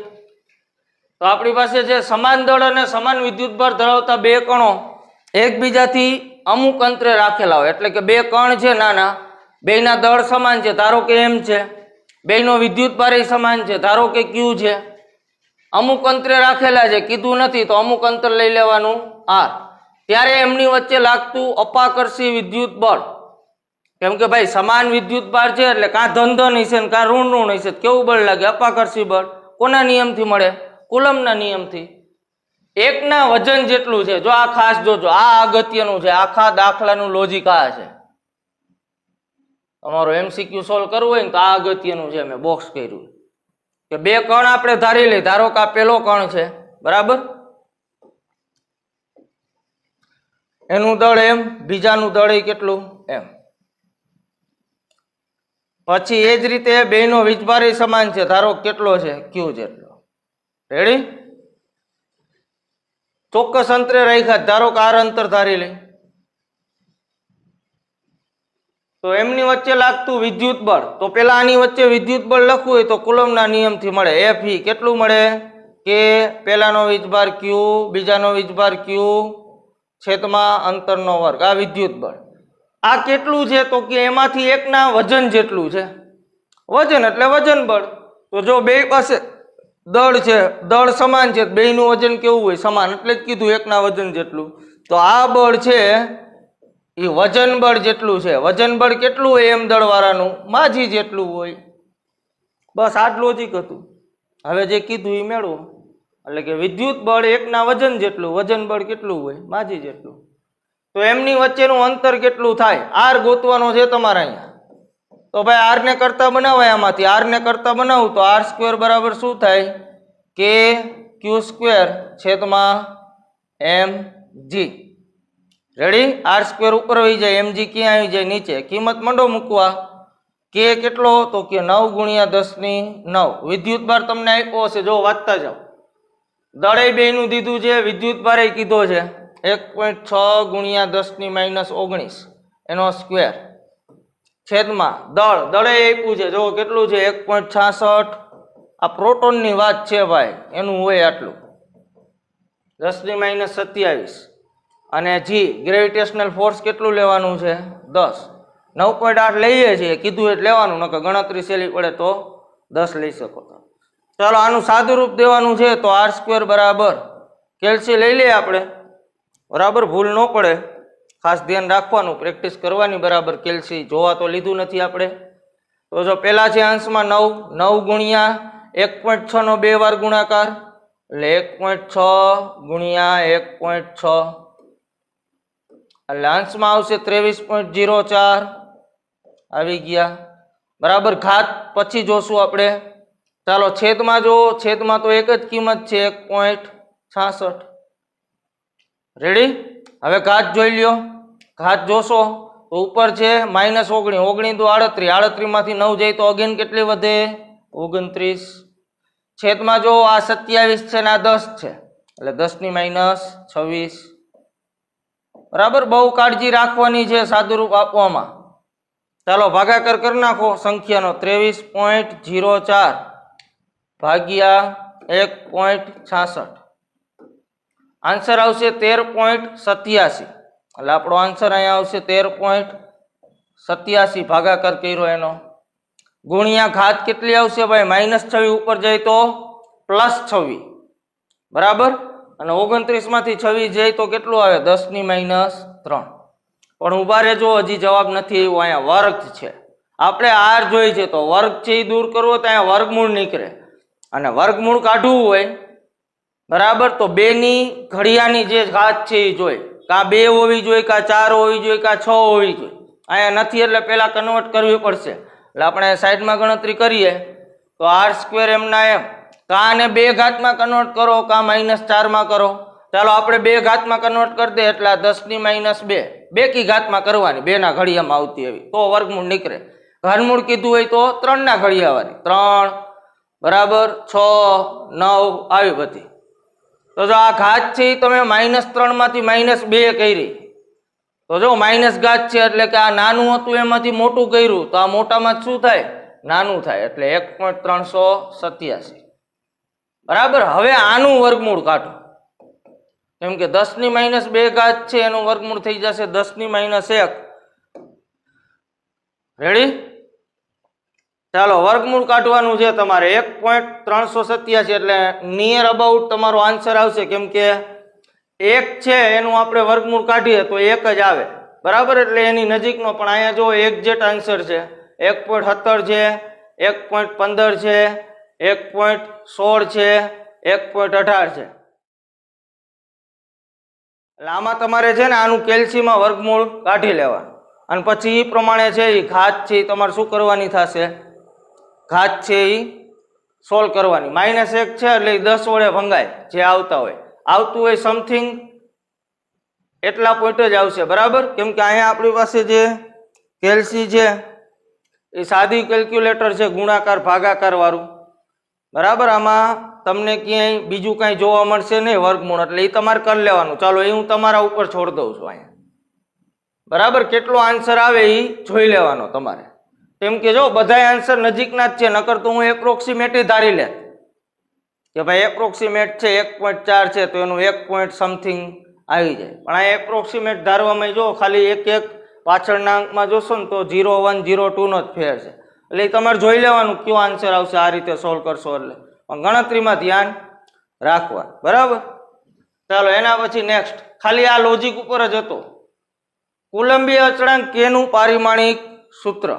તો આપણી પાસે છે સમાન દળ અને સમાન વિદ્યુત ભાર ધરાવતા બે કણો એકબીજાથી અમુક અંતરે રાખેલા હોય. એટલે કે બે કણ છે નાના, બેયના દળ સમાન છે, ધારો કે M છે. બેયનો વિદ્યુત ભાર સમાન છે, ધારો કે Q છે. અમુક અંતરે રાખેલા છે, કીધું નથી તો અમુક અંતર લઈ લેવાનું R. ત્યારે એમની વચ્ચે લાગતું અપાકર્ષી વિદ્યુત બળ, કેમ કે ભાઈ સમાન વિદ્યુત ભાર છે એટલે કાં ધન ધન હશે ને કાં ઋણ ઋણ હશે, કેવું બળ લાગે? અપાકર્ષી બળ. કોના નિયમથી મળે? કુલમના નિયમથી. એકના વજન જેટલું છે. જો આ ખાસ જોજો, આ અગત્યનું છે. આખા દાખલાનું લોજિક આ છે. તમારો MCQ સોલ્વ કરવું હોય ને તો આ અગત્યનું છે. મેં બોક્સ કર્યું કે બે કણ આપણે ધારી લઈ. ધારો કે આ પેલો કણ છે, બરાબર? એનું દળ એમ, બીજાનું દળ કેટલું? એમ. પછી એ જ રીતે બેયનો વીજભાર સમાન છે, ધારો કેટલો છે? Q જેટલો. રેડી? ચોક્કસ અંતરે રાખ્યા, ધારો કે R અંતર ધારી લઈ. તો એમની વચ્ચે લાગતું વિદ્યુત બળ, તો પેલા આની વચ્ચે વિદ્યુત બળ લખવું હોય તો કુલમના નિયમથી મળે. FE કેટલું મળે? કે પેલાનો વીજભાર Q, બીજાનો વીજભાર Q છેદમાં અંતરનો વર્ગ. આ વિદ્યુત બળ. આ કેટલું છે? તો કે એમાંથી એકના વજન જેટલું છે. વજન એટલે વજન બળ. તો જો બે પાસે દળ છે, દળ સમાન છે, બેયનું વજન કેવું હોય? સમાન. એટલે જ કીધું એકના વજન જેટલું. તો આ બળ છે એ વજન બળ જેટલું છે. વજન બળ કેટલું હોય? એમ દળવાળાનું માજી જેટલું હોય. બસ આ જ લોજિક હતું. હવે જે કીધું એ મેળવો. એટલે કે વિદ્યુત બળ એકના વજન જેટલું, વજન બળ કેટલું હોય? માજી જેટલું. તો એમની વચ્ચેનું અંતર કેટલું થાય? R ગોતવાનો છે તમારે અહીંયા. તો ભાઈ આર ને કરતા બનાવાય આમાંથી આર ને કરતા બનાવું તો આર સ્ક્વેર બરાબર શું થાય કે ક્યુ સ્ક્વેર છેદમાં એમ જી રેડી આર સ્ક્વેર ઉપર આવી જાય એમ જી ક્યાં આવી જાય નીચે કિંમત મંડો મૂકવા કે કેટલો તો કે 9 ગુણ્યા 10 ની 9 વિદ્યુત ભાર તમને આપ્યો હશે જો વાંચતા જાઓ દળે બે નું દીધું છે વિદ્યુત ભારે કીધો છે 1.6 ગુણ્યા 10 ની -19 એનો સ્ક્વેર છેદમાં દળે આપ્યું છે જો કેટલું છે 1.66 આ પ્રોટોનની વાત છે ભાઈ એનું હોય આટલું 10 ની -27 અને જી ગ્રેવિટેશનલ ફોર્સ કેટલું લેવાનું છે 10 9.8 લઈએ છીએ કીધું એટલે લેવાનું નકર ગણતરી સહેલી પડે તો 10 લઈ શકો ચાલો આનું સાદું રૂપ દેવાનું છે તો આર સ્ક્વેર બરાબર કેલ્સી લઈ લઈએ આપણે બરાબર ભૂલ ન પડે ખાસ ધ્યાન રાખવાનું પ્રેક્ટિસ કરવાની બરાબર કેલ્સી જોવા તો લીધું નથી આપણે તો જો પહેલા છે અંશમાં 9 ગુણ્યા 1.6 નો 2 વાર ગુણાકાર એટલે 1.6 ગુણ્યા 1.6 એટલે અંશમાં આવશે 23.04 આવી ગયા બરાબર ઘાત પછી જોશું આપણે ચાલો છેદમાં જો છેદમાં તો એક જ કિંમત છે 1.66 રેડી હવે ઘાત જોઈ લ્યો ઘાત જોશો તો ઉપર છે -19 19 તો 38 માંથી 9 જાય તો અગેન કેટલી વધે 29 છેદમાં જો આ 27 છે ને આ 10 છે એટલે 10 ની -26 બરાબર બહુ કાળજી રાખવાની છે સાદુરૂપ આપવામાં ચાલો ભાગાકાર કરી નાખો સંખ્યાનો 23.04 ભાગ્યા 1.66 આન્સર આવશે 13.87 એટલે આપણો આન્સર અહીંયા આવશે 13.87 ભાગાકાર કર્યો એનો ગુણ્યા ઘાત કેટલી આવશે ભાઈ -26 ઉપર જાય તો +26 બરાબર અને 29 માંથી 26 જાય તો કેટલું આવે 10 ની -3 પણ ઉભા રહેજો હજી જવાબ નથી આવ્યો અહીંયા વર્ગ છે આપણે આર જોઈ છે તો વર્ગ છે એ દૂર કરવો તો અહીંયા વર્ગમૂળ નીકળે અને વર્ગમૂળ કાઢવું હોય બરાબર તો 2 ની ઘડિયાની જે ઘાત છે એ જોઈ કા 2 હોવી જોઈએ કા 4 હોવી જોઈએ કા 6 હોવી જોઈએ અહીંયા નથી એટલે પહેલા કન્વર્ટ કરવી પડશે એટલે આપણે સાઈડમાં ગણતરી કરીએ તો આર સ્ક્વેર એમના એમ કા ને 2 ઘાતમાં કન્વર્ટ કરો કા -4 માં કરો ચાલો આપણે 2 ઘાતમાં કન્વર્ટ કરી દે એટલે 10 ની -2 2 કી ઘાતમાં કરવાની 2 ના ઘડિયામાં આવતી એવી તો વર્ગમૂળ નીકળે ઘનમૂળ કીધું હોય તો 3 ના ઘડિયાવાળી 3 બરાબર 6 9 આવી બધી તો જો આ ઘાત છે તમે -3 માંથી -2 કરી તો જો માઇનસ ઘાત છે એટલે કે આ નાનું હતું એમાંથી મોટું કર્યું તો આ મોટામાં શું થાય નાનું થાય એટલે 1.387 બરાબર હવે આનું વર્ગમૂળ કાઢો કેમ કે 10 ની -2 ઘાત છે એનું વર્ગમૂળ થઈ જશે 10 ની -1 રેડી ચાલો વર્ગમૂળ કાઢવાનું છે તમારે 1.387 એટલે નિયર અબાઉટ તમારો આન્સર આવશે કેમ કે 1 છે એનું આપણે વર્ગમૂળ કાઢીએ તો 1 જ આવે બરાબર એટલે એની નજીકનો પણ અહીંયા જો એક્ઝેક્ટ આન્સર છે 1.17 છે 1.15 છે 1.16 છે 1.18 છે એટલે આમાં તમારે છે ને આનું કેલ્સીમાં વર્ગમૂળ કાઢી લેવા અને પછી એ પ્રમાણે છે એ ઘાત છે એ તમારે શું કરવાની થશે ઘાત છે એ સોલ્વ કરવાની -1 છે એટલે 10 વડે ભંગાય જે આવતા હોય આવતું હોય સમથિંગ એટલા પોઈન્ટ જ આવશે બરાબર કેમ કે અહીંયા આપણી પાસે જે કેલ્સી છે એ સાદી કેલ્ક્યુલેટર છે ગુણાકાર ભાગાકાર વાળું બરાબર આમાં તમને ક્યાંય બીજું કાંઈ જોવા મળશે નહીં વર્ગમૂળ એટલે એ તમારે કરી લેવાનું ચાલો એ હું તમારા ઉપર છોડ દઉં છું અહીંયા બરાબર કેટલો આન્સર આવે એ જોઈ લેવાનો તમારે કેમ કે જો બધા આન્સર નજીકના જ છે નકર તો હું એપ્રોક્સિમેટ ધારી લે કે ભાઈ એપ્રોક્સિમેટ છે 1.4 છે તો એનું 1 પોઈન્ટ સમથિંગ આવી જાય પણ આ એપ્રોક્સિમેટ ધારવામાં જો ખાલી એક પાછળના અંકમાં જોશો ને તો 0 1 0 2 નો જ ફેર છે એટલે એ તમારે જોઈ લેવાનું કયો આન્સર આવશે આ રીતે સોલ્વ કરશો એટલે પણ ગણતરીમાં ધ્યાન રાખવા બરાબર ચાલો એના પછી નેક્સ્ટ ખાલી આ લોજિક ઉપર જ હતો કુલંબીય અચળાંક કેનું પારિમાણિક સૂત્ર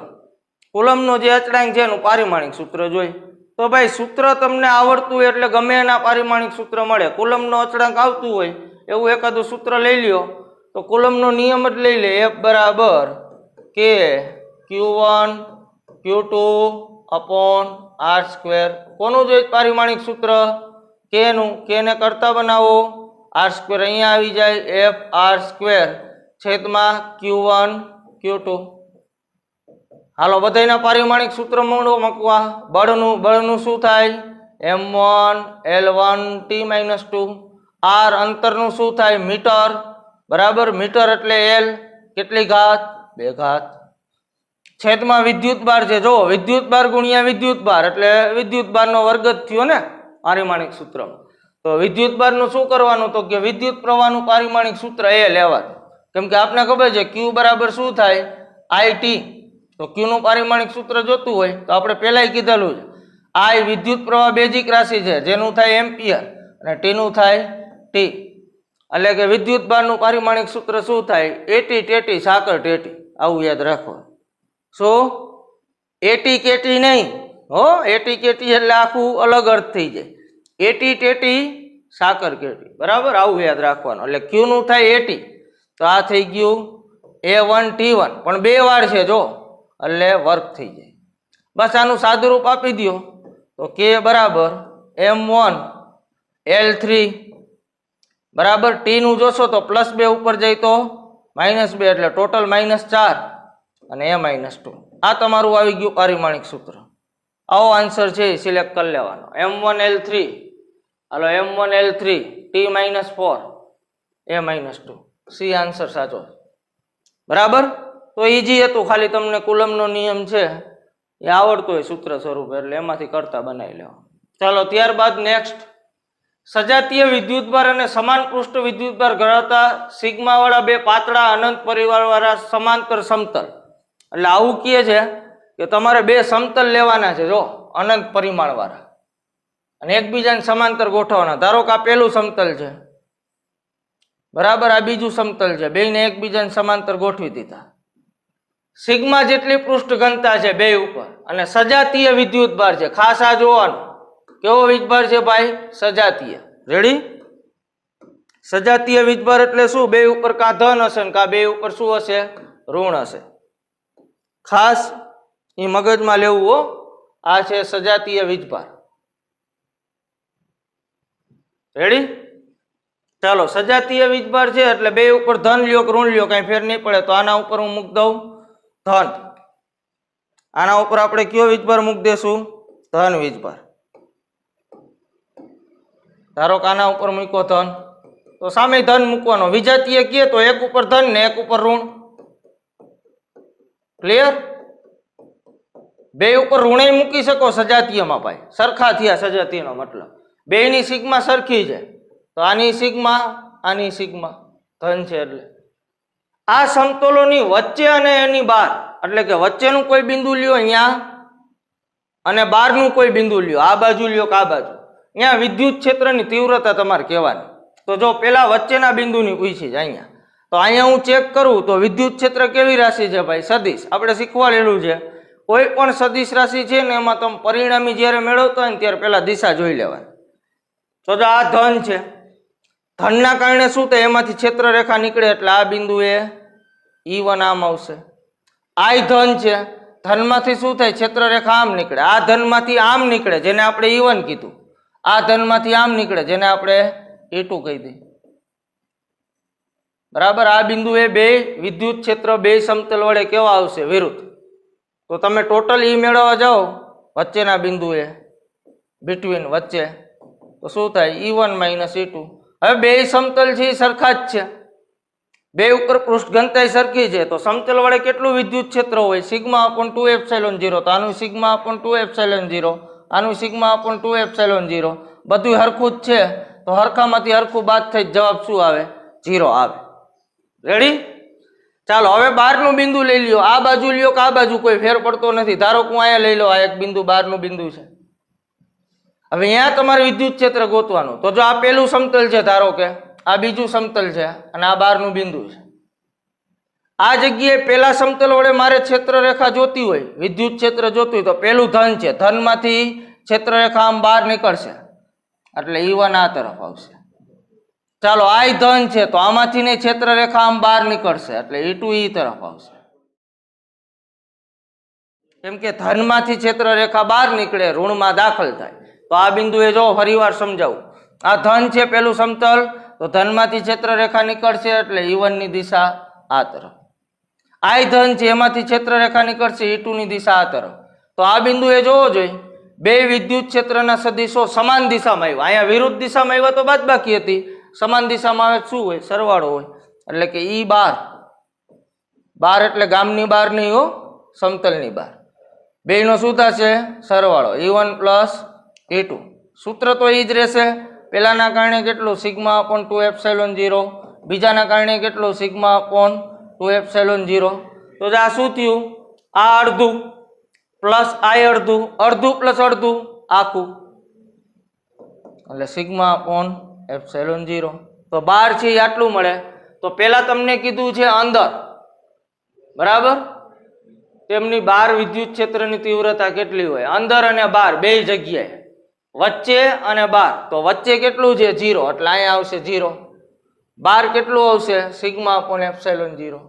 કુલમનો જે અચળાંક છે એનું પારિમાણિક સૂત્ર જોઈ તો ભાઈ સૂત્ર તમને આવડતું હોય એટલે ગમે એના પારિમાણિક સૂત્ર મળે કુલમનો અચળાંક આવતું હોય એવું એકાદું સૂત્ર લઈ લ્યો તો કુલમનો નિયમ જ લઈ લે F બરાબર K Q1 Q2 upon R square. કોનું જોઈએ પારિમાણિક સૂત્ર? કે નું. કે ને કરતા બનાવો, આર સ્ક્વેર અહીંયા આવી જાય, એફ આર સ્ક્વેર છેદમાં Q1 Q2. હાલો બધાના પારિમાણિક સૂત્ર મૂકવા. બળનું શું થાય? M1 L1 T-2. આર અંતરનું શું થાય? મીટર. બરાબર, મીટર એટલે L કેટલી ઘાત? 2 ઘાત. છેદમાં વિદ્યુત બાર છે. જો વિદ્યુત બાર ગુણ્યા વિદ્યુત બાર એટલે વિદ્યુત બારનો વર્ગ જ થયો ને પારિમાણિક સૂત્રમાં. તો વિદ્યુત બારનું શું કરવાનું? તો કે વિદ્યુત પ્રવાહનું પારિમાણિક સૂત્ર એ લેવાનું. કેમ કે આપને ખબર છે Q બરાબર શું થાય? IT. તો Q નું પારિમાણિક સૂત્ર જોતું હોય તો આપણે પહેલાય કીધેલું છે. I વિદ્યુત પ્રવાહ બેઝિક રાશિ છે જેનું થાય એમ્પિયર અને T નું થાય T. એટલે કે વિદ્યુત બારનું પારિમાણિક સૂત્ર શું થાય? એટી ટેટી સાકર ટેટી. આવું યાદ રાખો. શું? એટી કેટી નહીં હો, એટી કેટી એટલે આખું અલગ અર્થ થઈ જાય. એટી ટેટી સાકર કેટી. બરાબર, આવું યાદ રાખવાનું. એટલે Q નું થાય એટી. તો આ થઈ ગયું A1 T1 પણ 2 વાર છે જો એટલે વર્ક થઈ જાય. બસ આનું સાદુરૂપ આપી દો તો K બરાબર M1 L3 બરાબર. T નું જોશો તો +2 ઉપર જાય તો -2 એટલે ટોટલ -4 અને A-2. આ તમારું આવી ગયું પારિમાણિક સૂત્ર. આવો આન્સર છે સિલેક્ટ કરી લેવાનો. M1 L3 હાલો M1 L3 T-4 A-2. C answer સાચો. બરાબર, તો ઈજી હતું. ખાલી તમને કુલમનો નિયમ છે એ આવડતો હોય સૂત્ર સ્વરૂપે એટલે એમાંથી કરતા બનાવી લેવા. ચાલો ત્યારબાદ નેક્સ્ટ, સજાતીય વિદ્યુતભાર અને સમાન પૃષ્ઠ વિદ્યુતભાર ધરાવતા સિગ્મા વાળા બે પાતળા અનંત પરિવાર વાળા સમાંતર સમતલ. એટલે આવું કહે છે કે તમારે બે સમતલ લેવાના છે જો અનંત પરિમાણ વાળા અને એકબીજાને સમાંતર ગોઠવવાના. ધારો કે આ પેલું સમતલ છે, બરાબર, આ બીજું સમતલ છે, બેયને એકબીજાને સમાંતર ગોઠવી દીધા. સિગ્મા જેટલી પૃષ્ઠ ઘનતા છે બે ઉપર અને સજાતીય વિદ્યુતભાર છે. ખાસ આ જોવાનું કેવો વીજભાર છે ભાઈ? સજાતીય. રેડી? સજાતીય વીજભાર એટલે શું? બે ઉપર કા ધન હશે ને કા બે ઉપર શું હશે? ઋણ હશે. ખાસ એ મગજમાં લેવું હો. આ છે સજાતીય વીજભાર. રેડી? ચાલો, સજાતીય વીજભાર છે એટલે બે ઉપર ધન લ્યો કે ઋણ લ્યો કઈ ફેર નહીં પડે. તો આના ઉપર હું મૂકી દઉં ધન. આના ઉપર આપણે કયો વીજભાર મૂકી દેશું? ધન વીજભાર. ધારો કે આના ઉપર મૂકો ધન તો સામે ધન મૂકવાનો. વિજાતીય કહે તો એક ઉપર ધન ને એક ઉપર ઋણ. ક્લિયર? બે ઉપર ઋણે મૂકી શકો સજાતીયમાં ભાઈ. સરખા થયા સજાતીયનો મતલબ બેયની સિગ્મા સરખી છે. તો આની સિગ્મા આની સિગ્મા ધન છે એટલે આ સમતોલોની વચ્ચે અને એની બહાર એટલે કે વચ્ચેનું કોઈ બિંદુ લ્યો અહીંયા અને બહારનું કોઈ બિંદુ લ્યો, આ બાજુ લ્યો કે આ બાજુ, અહીંયા વિદ્યુત ક્ષેત્રની તીવ્રતા તમારે કહેવાની. તો જો પેલા વચ્ચેના બિંદુની પૂછી છે અહીંયા, તો અહીંયા હું ચેક કરું તો વિદ્યુત ક્ષેત્ર કેવી રાશિ છે ભાઈ? સદિશ. આપણે શીખવાડેલું છે કોઈ પણ સદિશ રાશિ છે ને એમાં તમે પરિણામી જ્યારે મેળવતા હોય ને ત્યારે પેલા દિશા જોઈ લેવાની. તો જો આ ધન છે, ધનના કારણે શું થાય? એમાંથી ક્ષેત્ર રેખા નીકળે એટલે આ બિંદુ એ E1 આમ આવશે. આ ધન છે, ધનમાંથી શું થાય? ક્ષેત્ર રેખા આમ નીકળે. આ ધનમાંથી આમ નીકળે જેને આપણે E1 કીધું. આ ધનમાંથી આમ નીકળે જેને આપણે E2 કહી દઈએ. બરાબર? આ બિંદુ એ બે વિદ્યુત ક્ષેત્ર બે સમતલ વડે કેવા આવશે? વિરુદ્ધ. તો તમે ટોટલ E મેળવવા જાઓ વચ્ચેના બિંદુ એ બિટવીન વચ્ચે તો શું થાય? E1 - E2. હવે બે સમતલ છે એ સરખા જ છે, બે ઉપર પૃષ્ઠ ઘનતા સરખી છે. તો સમતલ વડે કેટલું વિદ્યુત ક્ષેત્ર હોય? σ/2ε0. તો આનું σ/2ε0, આનું σ/2ε0. બધું હરખું જ છે તો હરખામાંથી હરખું બાદ થઈ જવાબ શું આવે? 0 આવે. રેડી? ચાલો હવે બહારનું બિંદુ લઈ લ્યો. આ બાજુ લ્યો કે આ બાજુ કોઈ ફેર પડતો નથી. ધારો કે હું અહીંયા લઈ લો, આ એક બિંદુ બહારનું બિંદુ છે. હવે અહીંયા તમારે વિદ્યુત ક્ષેત્ર ગોતવાનું. તો જો આ પેલું સમતલ છે, ધારો કે આ બીજું સમતલ છે અને આ બહારનું બિંદુ છે. આ જગ્યાએ પેલા સમતલ વડે મારે ક્ષેત્ર રેખા જોતી હોય, વિદ્યુત ક્ષેત્ર જોતું હોય તો પેલું ધન છે, ધનમાંથી ક્ષેત્ર રેખા આમ બહાર નીકળશે એટલે E1 આ તરફ આવશે. ચાલો આ ધન છે તો આમાંથી ને ક્ષેત્ર રેખા આમ બહાર નીકળશે એટલે E2 E તરફ આવશે. કેમ કે ધનમાંથી ક્ષેત્ર રેખા બહાર નીકળે, ઋણમાં દાખલ થાય. તો આ બિંદુએ જો ફરીવાર સમજાવું, આ ધન છે પેલું સમતલ, તો ધનમાંથી ક્ષેત્ર રેખા નીકળશે એટલે E1 ની દિશા આ તરફ. આય ધન છે એમાંથી ક્ષેત્ર રેખા નીકળશે E2 ની દિશા આ તરફ. તો આ બિંદુએ જોવો જોઈએ બે વિદ્યુત ક્ષેત્રના સદિશો સમાન દિશામાં આવ્યા. અહીંયા વિરુદ્ધ દિશામાં આવ્યા તો બાદબાકી હતી, સમાન દિશામાં આવે શું હોય? સરવાળો હોય. એટલે કે E12, બાર એટલે ગામની બહાર નહીં હો, સમતલની બહાર. બેયનો શું થશે? સરવાળો. E1 plus E2. સૂત્ર તો એ જ રહેશે. પહેલાના કારણે કેટલું? Sigma upon 2 epsilon 0. બીજાના કારણે કેટલું? Sigma upon 2 epsilon 0. તો આ શું થયું? આ અડધું પ્લસ આ અડધું, અડધું પ્લસ અડધું આખું, એટલે સિગ્મા અપોન એપ્સિલોન 0. તો 12 છે એ આટલું મળે. તો પેલા તમને કીધું છે અંદર, બરાબર, તેમની બહાર વિદ્યુત ક્ષેત્રની તીવ્રતા કેટલી હોય? અંદર અને બહાર બે જગ્યાએ, વચ્ચે અને બહાર. તો વચ્ચે કેટલું છે? 0, એટલે અહીંયા આવશે 0. બહાર કેટલું આવશે? Sigma upon epsilon 0.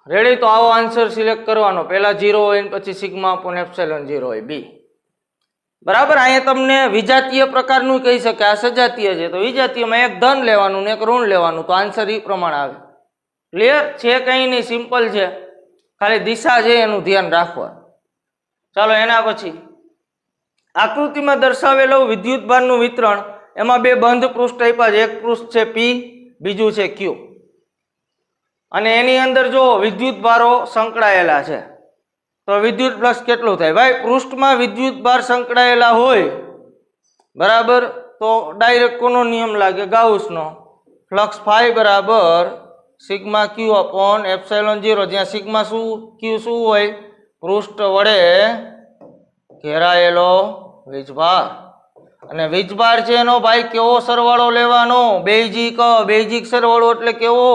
રેડી? તો આવો આન્સર સિલેક્ટ કરવાનો. પહેલા 0 હોય ને પછી સિગ્મા અપોન એપ્સિલોન 0 હોય, બી. બરાબર. અહીંયા તમને વિજાતીય પ્રકારનું કહી શકે, આ સજાતીય છે. તો વિજાતીયમાં એક ધન લેવાનું ને એક ઋણ લેવાનું, તો આન્સર એ પ્રમાણે આવે. ક્લિયર છે? કંઈ નહીં, સિમ્પલ છે. ખાલી દિશા છે એનું ધ્યાન રાખવા. ચાલો એના પછી આકૃતિમાં દર્શાવેલું વિદ્યુત ભારનું વિતરણ, એમાં બે બંધ પૃષ્ઠ આપ્યા છે. એક પૃષ્ઠ છે P, બીજું છે Q. અને એની અંદર જો વિદ્યુત ભારો સંકળાયેલા છે તો વિદ્યુત ફ્લક્સ કેટલું થાય? ભાઈ પૃષ્ઠમાં વિદ્યુત ભાર સંકળાયેલા હોય, બરાબર, તો ડાયરેક્ટ કોનો નિયમ લાગે? ગાઉસનો. ફ્લક્સ ફાઈ બરાબર સિગ્મા Q અપોન એપ્સિલોન 0, જ્યાં સિગ્મા શું, Q શું હોય? પૃષ્ઠ વડે ઘેરાયેલો વીજભાર. અને વીજભાર છે એનો ભાઈ કેવો સરવાળો લેવાનો? બેઝિક સરવાળો એટલે કેવો?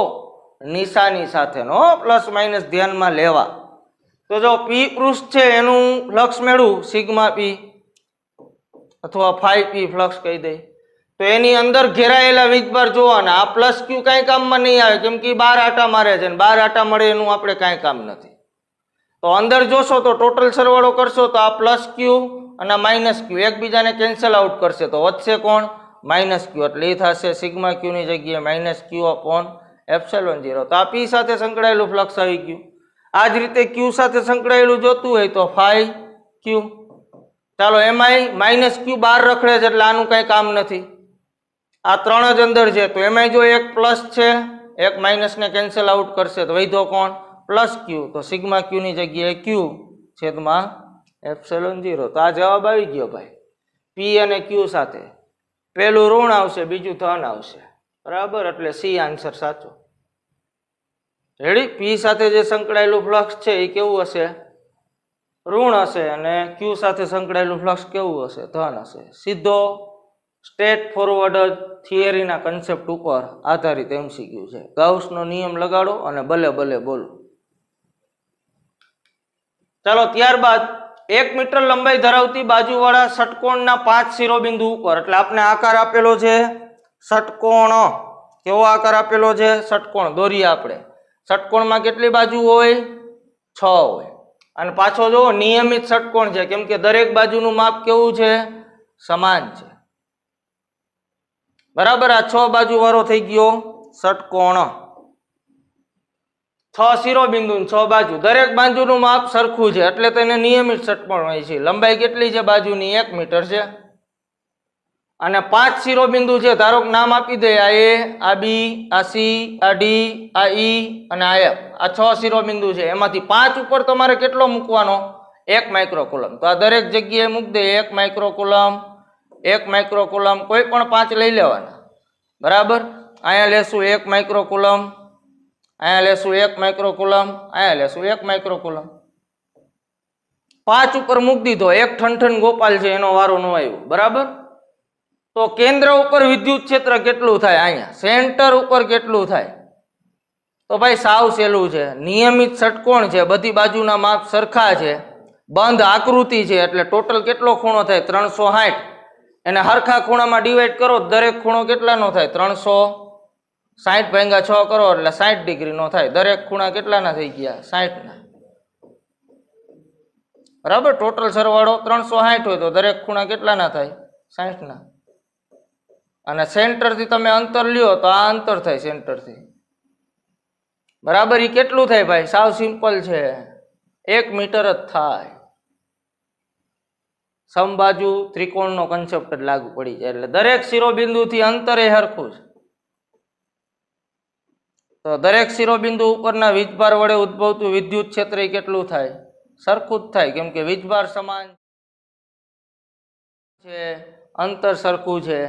નિશાની સાથેનો, પ્લસ માઇનસ ધ્યાનમાં લેવા. તો જો P પૃષ્ઠ છે એનું ફ્લક્સ મેળવું સિગ્મા P અથવા ફાઈ P ફ્લક્સ કહી દે. તો એની અંદર ઘેરાયેલા વીજભાર જોવાના. આ પ્લસ Q કાંઈ કામમાં નહીં આવે, કેમ કે 12 આટા મારે છે ને 12 આટા મળે એનું આપણે કાંઈ કામ નથી. તો અંદર જોશો તો ટોટલ સરવાળો કરશો તો આ પ્લસ Q અને માઇનસ Q એકબીજાને કેન્સલ આઉટ કરશે, તો વધશે કોણ? Minus Q. એટલે એ થશે સિગ્મા Q ની જગ્યાએ માઇનસ Q અપોન એપ્સિલોન 0. તો આ P સાથે સંકળાયેલું ફ્લક્સ આવી ગયું. આ જ રીતે Q સાથે સંકળાયેલું જોતું હોય તો ફાઈ Q. ચાલો એમાંય માઇનસ Q બહાર રખડે છે એટલે આનું કંઈ કામ નથી. આ ત્રણ જ અંદર છે. તો એમાંય જો એક પ્લસ છે, એક માઇનસ ને કેન્સલ આઉટ કરશે, તો વધ્યો કોણ? Plus Q. તો સિગ્મા Q ની જગ્યાએ Q છેદમાં એપ્સિલોન 0. તો આ જવાબ આવી ગયો ભાઈ. P અને Q સાથે પેલું ઋણ આવશે, બીજું ધન આવશે, બરાબર. એટલે સી આન્સર સાચો. રેડી? P સાથે જે સંકળાયેલું ફ્લક્સ છે એ કેવું હશે? ઋણ હશે. અને Q સાથે સંકળાયેલું ફ્લક્સ કેવું હશે? ધન હશે. સીધો સ્ટ્રેટ ફોરવર્ડ થિયરીના કન્સેપ્ટ ઉપર આધારિત MCQ છે. ગાઉસનો નિયમ લગાડો અને ભલે ભલે બોલો. ચાલો ત્યારબાદ 1 મીટર લંબાઈ ધરાવતી બાજુવાળા ષટકોણના 5 શિરોબિંદુ ઉપર, એટલે આપણે આકાર આપેલો છે ષટકોણ. કેવો આકાર આપેલો છે? ષટકોણ. દોરીએ આપણે. ષટકોણમાં કેટલી બાજુ હોય? 6 હોય. અને પાછો જો નિયમિત ષટકોણ છે, કેમ કે દરેક બાજુનું માપ કેવું છે? સમાન છે, બરાબર. આ 6 બાજુ વાળો થઈ ગયો ષટકોણ. 6 શિરોબિંદુ 6 બાજુ, દરેક બાજુનું માપ સરખું છે એટલે તેને નિયમિત ષટકોણ હોય છે. લંબાઈ કેટલી છે બાજુની? 1 મીટર છે. અને 5 શિરોબિંદુ છે. ધારો કે નામ આપી દે, આ A, આ B, આ C, આ D, આ E અને આ F. આ 6 શિરોબિંદુ છે. એમાંથી 5 ઉપર તમારે કેટલો મૂકવાનો? 1 માઇક્રોકુલમ. તો આ દરેક જગ્યાએ મૂક દે 1 માઇક્રોકુલમ, 1 માઇક્રોકુલમ, કોઈ પણ 5 લઈ લેવાના, બરાબર. અહીંયા લેશું 1 માઇક્રોકુલમ, અહીંયા લેશું 1 માઇક્રોકુલમ, અહીંયા લેશું 1 માઇક્રોકુલમ. 5 ઉપર મૂકી દીધો. એક ઠનઠન ગોપાલ છે એનો વારો ન આવ્યો, બરાબર. તો કેન્દ્ર ઉપર વિદ્યુત ક્ષેત્ર કેટલું થાય? અહીંયા સેન્ટર ઉપર કેટલું થાય? તો ભાઈ સાવ સહેલું છે. નિયમિત ષટકોણ છે, બધી બાજુના માપ સરખા છે, બંધ આકૃતિ છે, એટલે ટોટલ કેટલો ખૂણો થાય? 360. એને હરખા ખૂણામાં ડિવાઈડ કરો, દરેક ખૂણો કેટલાનો થાય? 360 ભાગ્યા 6 કરો એટલે 60 ડિગ્રીનો થાય. દરેક ખૂણા કેટલાના થઈ ગયા? 60 ના. બરાબર. ટોટલ સરવાળો 360 હોય તો દરેક ખૂણા કેટલાના થાય? 60ના. અને સેન્ટરથી તમે અંતર લ્યો તો આ અંતર થાય સેન્ટરથી. બરાબર. એ કેટલું થાય ભાઈ? સાવ સિમ્પલ છે, 1 મીટર જ થાય. સમબાજુ ત્રિકોણનો કન્સેપ્ટ જ લાગુ પડી જાય. એટલે દરેક શિરોબિંદુથી અંતર એ હરખું છે. તો દરેક શિરોબિંદુ ઉપરના વીજભાર વડે ઉદ્ભવતું વિદ્યુત ક્ષેત્ર કેટલું થાય? સરખું જ થાય, કેમ કે વીજભાર સમાન છે, અંતર સરખું છે.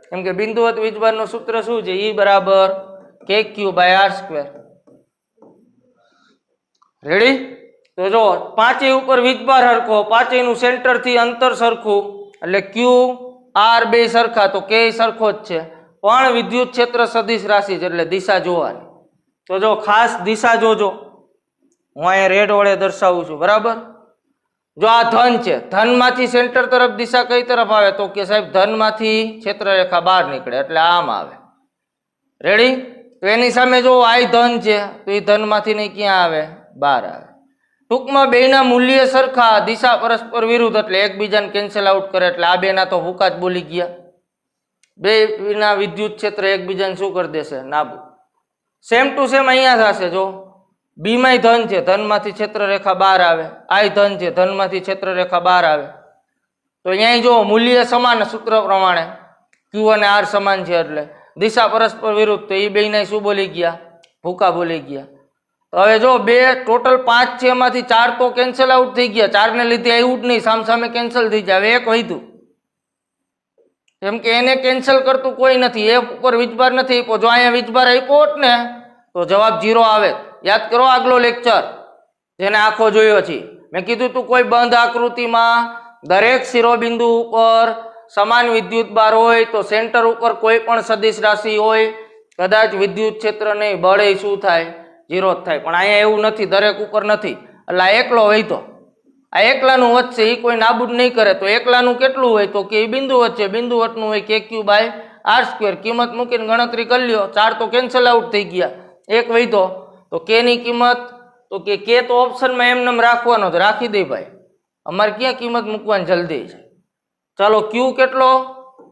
કેમ કે બિંદુવત વીજભારનું સૂત્ર શું છે? E બરાબર kq/r². રેડી? તો જો પાંચેય ઉપર વીજભાર હરખો, પાંચેયનું સેન્ટરથી અંતર સરખું, એટલે Q R બે સરખા, તો K સરખો જ છે. પણ વિદ્યુત ક્ષેત્ર સદિશ રાશિ છે એટલે દિશા જોવાની. તો જો ખાસ દિશા જોજો, હું અહીંયા રેડ વડે દર્શાવું છું. બરાબર. જો આ ધન છે, ધનમાંથી સેન્ટર તરફ દિશા કઈ તરફ આવે? તો કે સાહેબ ધનમાંથી ક્ષેત્રરેખા બહાર નીકળે એટલે આમ આવે. રેડી? તો એની સામે જો આ ધન છે તો એ ધનમાંથી નહીં ક્યાં આવે? બહાર આવે. ટૂંકમાં બેના મૂલ્ય સરખા, દિશા પરસ્પર વિરુદ્ધ એટલે એકબીજાને કેન્સલ આઉટ કરે. એટલે આ બેના તો ભૂકા જ બોલી ગયા. બે ના વિદ્યુત ક્ષેત્ર એકબીજાને શું કરી દેશે? નાબૂદ. સેમ ટુ સેમ અહીંયા થશે. જો બી માં ધન છે, ધનમાંથી ક્ષેત્રરેખા બહાર આવે. આ ધન છે, ધનમાંથી ક્ષેત્રરેખા બહાર આવે. તો અહીંયા જો મૂલ્ય સમાન, સૂત્ર પ્રમાણે Q અને R સમાન છે એટલે દિશા પરસ્પર વિરુદ્ધ, તો એ બેના શું બોલી ગયા? ભૂકા બોલી ગયા. તો હવે જો બે ટોટલ 5 છે, એમાંથી 4 તો કેન્સલ આઉટ થઈ ગયા. 4 ને લીધે આવ્યું જ નહીં, સામસામે કેન્સલ થઈ જાય. હવે એક વધ્યું, કેમ કે એને કેન્સલ કરતું કોઈ નથી. એ ઉપર વીજભાર નથી આપ્યો. જો અહીંયા વીજભાર આપ્યો હોત ને તો જવાબ 0 આવે. યાદ કરો આગલો લેક્ચર જેને આખો જોયો છે. મેં કીધું તું કોઈ બંધ આકૃતિમાં દરેક શિરોબિંદુ ઉપર સમાન વિદ્યુત ભાર હોય તો સેન્ટર ઉપર કોઈ પણ સદિશ રાશિ હોય, કદાચ વિદ્યુત ક્ષેત્ર નહીં, બળ એ શું થાય? 0 જ થાય. પણ અહીંયા એવું નથી, દરેક ઉપર નથી. એટલે આ એકલો હોય તો આ એકલાનું વધશે, એ કોઈ નાબૂદ નહીં કરે. તો એકલાનું કેટલું હોય? તો કે એ બિંદુવત છે, બિંદુવતનું હોય kq/r². કિંમત મૂકીને ગણતરી કરી લ્યો. 4 તો કેન્સલ આઉટ થઈ ગયા, એક વધ્યો. તો કે ની કિંમત, તો કે તો ઓપ્શનમાં એમને રાખવાનો જ, રાખી દે ભાઈ. અમારે ક્યાં કિંમત મૂકવાની જલ્દી છે. ચાલો Q કેટલો?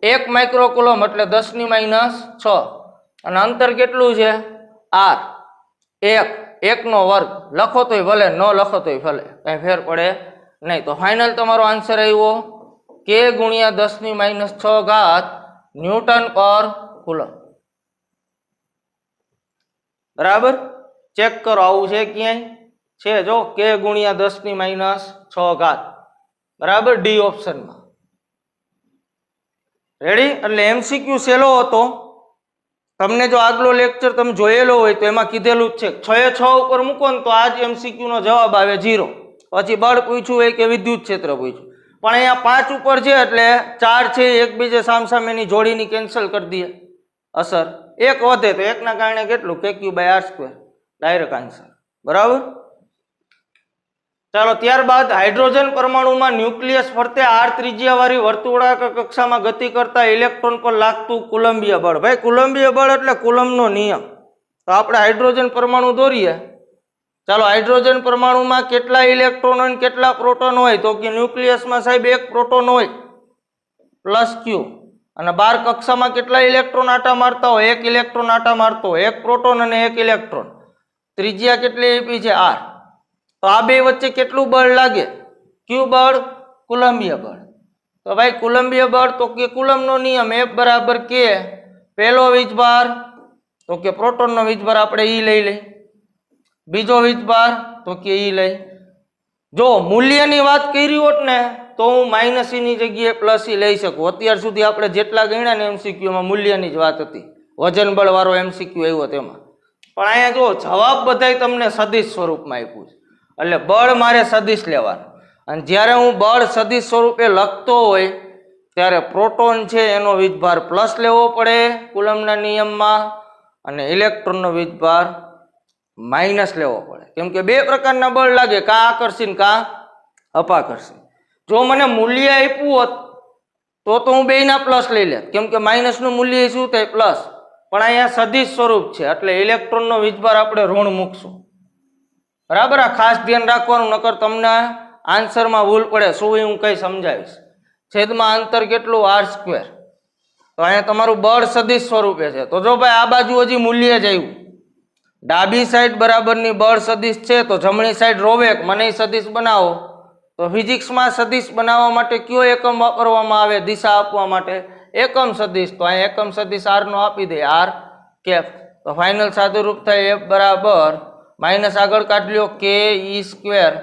1 માઇક્રોકુલમ એટલે 10⁻6. અને અંતર કેટલું છે? R 1 નો વર્ગ. લખો તોય ભલે, ન લખો તોય ભલે, કઈ ફેર પડે નહીં. તો ફાઇનલ તમારો આન્સર આવ્યો K × 10⁻6 ન્યૂટન પર કુલમ. બરાબર. ચેક કરો, આવું છે ક્યાંય? છે. જો K × 10⁻6. બરાબર, ડી ઓપ્શનમાં. રેડી? એટલે MCQ સહેલો હતો. તમને જો આગલો લેક્ચર તમે જોયેલો હોય તો એમાં કીધેલું જ છે 6 એ 6 ઉપર મૂકો ને તો આ જ MCQ નો જવાબ આવે 0. પછી બળ પૂછ્યું હોય કે વિદ્યુત ક્ષેત્ર પૂછ્યું. પણ અહીંયા 5 ઉપર છે એટલે 4 છે એકબીજા સામસામેની જોડીની કેન્સલ કરી દઈએ અસર. એક વધે તો એકના કારણે કેટલું? kq/r². Direct answer. બરાબર. ચાલો ત્યારબાદ હાઇડ્રોજન પરમાણુમાં ન્યુક્લિયસ ફરતે r ત્રિજ્યાવાળી વર્તુળાકાર કક્ષામાં ગતિ કરતા ઇલેક્ટ્રોન પર લાગતું કુલંબીય બળ. ભાઈ કુલંબીય બળ એટલે કુલમનો નિયમ. તો આપણે હાઇડ્રોજન પરમાણુ દોરીએ. ચાલો હાઇડ્રોજન પરમાણુમાં કેટલા ઇલેક્ટ્રોન અને કેટલા પ્રોટોન હોય? તો કે ન્યુક્લિયસમાં સાહેબ 1 પ્રોટોન હોય પ્લસ Q. અને બાર કક્ષામાં કેટલા ઇલેક્ટ્રોન આટા મારતા હોય? 1 ઇલેક્ટ્રોન આટા મારતો હોય, 1 પ્રોટોન અને 1 ઇલેક્ટ્રોન. ત્રિજ્યા કેટલી આપી છે? R. તો આ બે વચ્ચે કેટલું બળ લાગે? Q બળ, કુલંબીય બળ. તો ભાઈ કુલંબીય બળ તો કે કુલમનો નિયમ F = K. પહેલો વીજભાર તો કે પ્રોટોનનો વીજભાર આપણે E લઈ લઈ. બીજો વીજભાર તો કે E લઈ. જો મૂલ્યની વાત કરી હોત ને તો હું -E ની જગ્યાએ +E લઈ શકું. અત્યાર સુધી આપણે જેટલા ગણ્યા ને MCQ માં મૂલ્યની જ વાત હતી. વજન બળ વાળો MCQ આવ્યો તેમાં. પણ અહીંયા જો જવાબ બધાય તમને સદિશ સ્વરૂપમાં આપ્યું છે. એટલે બળ મારે સદિશ લેવાનું. અને જ્યારે હું બળ સદિશ સ્વરૂપે લખતો હોય ત્યારે પ્રોટોન છે એનો વીજભાર પ્લસ લેવો પડે કુલમના નિયમમાં, અને ઇલેક્ટ્રોનનો વીજભાર માઇનસ લેવો પડે. કેમ કે બે પ્રકારના બળ લાગે, કા આકર્ષી કા અપાકર્ષી. જો મને મૂલ્ય આપ્યું હોત તો હું બેયના પ્લસ લઈ લેત, કેમ કે માઇનસનું મૂલ્ય શું થાય? પ્લસ. પણ અહીંયા સદિશ સ્વરૂપ છે એટલે ઇલેક્ટ્રોનનો વીજભાર આપણે ઋણ મૂકશું. બરાબર. આ ખાસ ધ્યાન રાખવાનું, નકર તમને આન્સરમાં ભૂલ પડે શું એ હું કઈ સમજાવીશ. છેદમાં અંતર કેટલું r². તો અહીંયા તમારું બળ સદિશ સ્વરૂપે છે. તો જો ભાઈ આ બાજુ હજી મૂલ્ય જ આવ્યું. ડાબી સાઈડ બરાબરની બળ સદિશ છે તો જમણી સાઈડ રોવેક મને સદિશ બનાવો. તો ફિઝિક્સમાં સદિશ બનાવવા માટે કયો એકમ વાપરવામાં આવે દિશા આપવા માટે? એકમ સદિશ. તો અહીંયા એકમ સદિશ r નો આપી દે r કેપ. તો ફાઇનલ સાદુરૂપ થાય f બરાબર માઇનસ આગળ કાઢ લ્યો ke²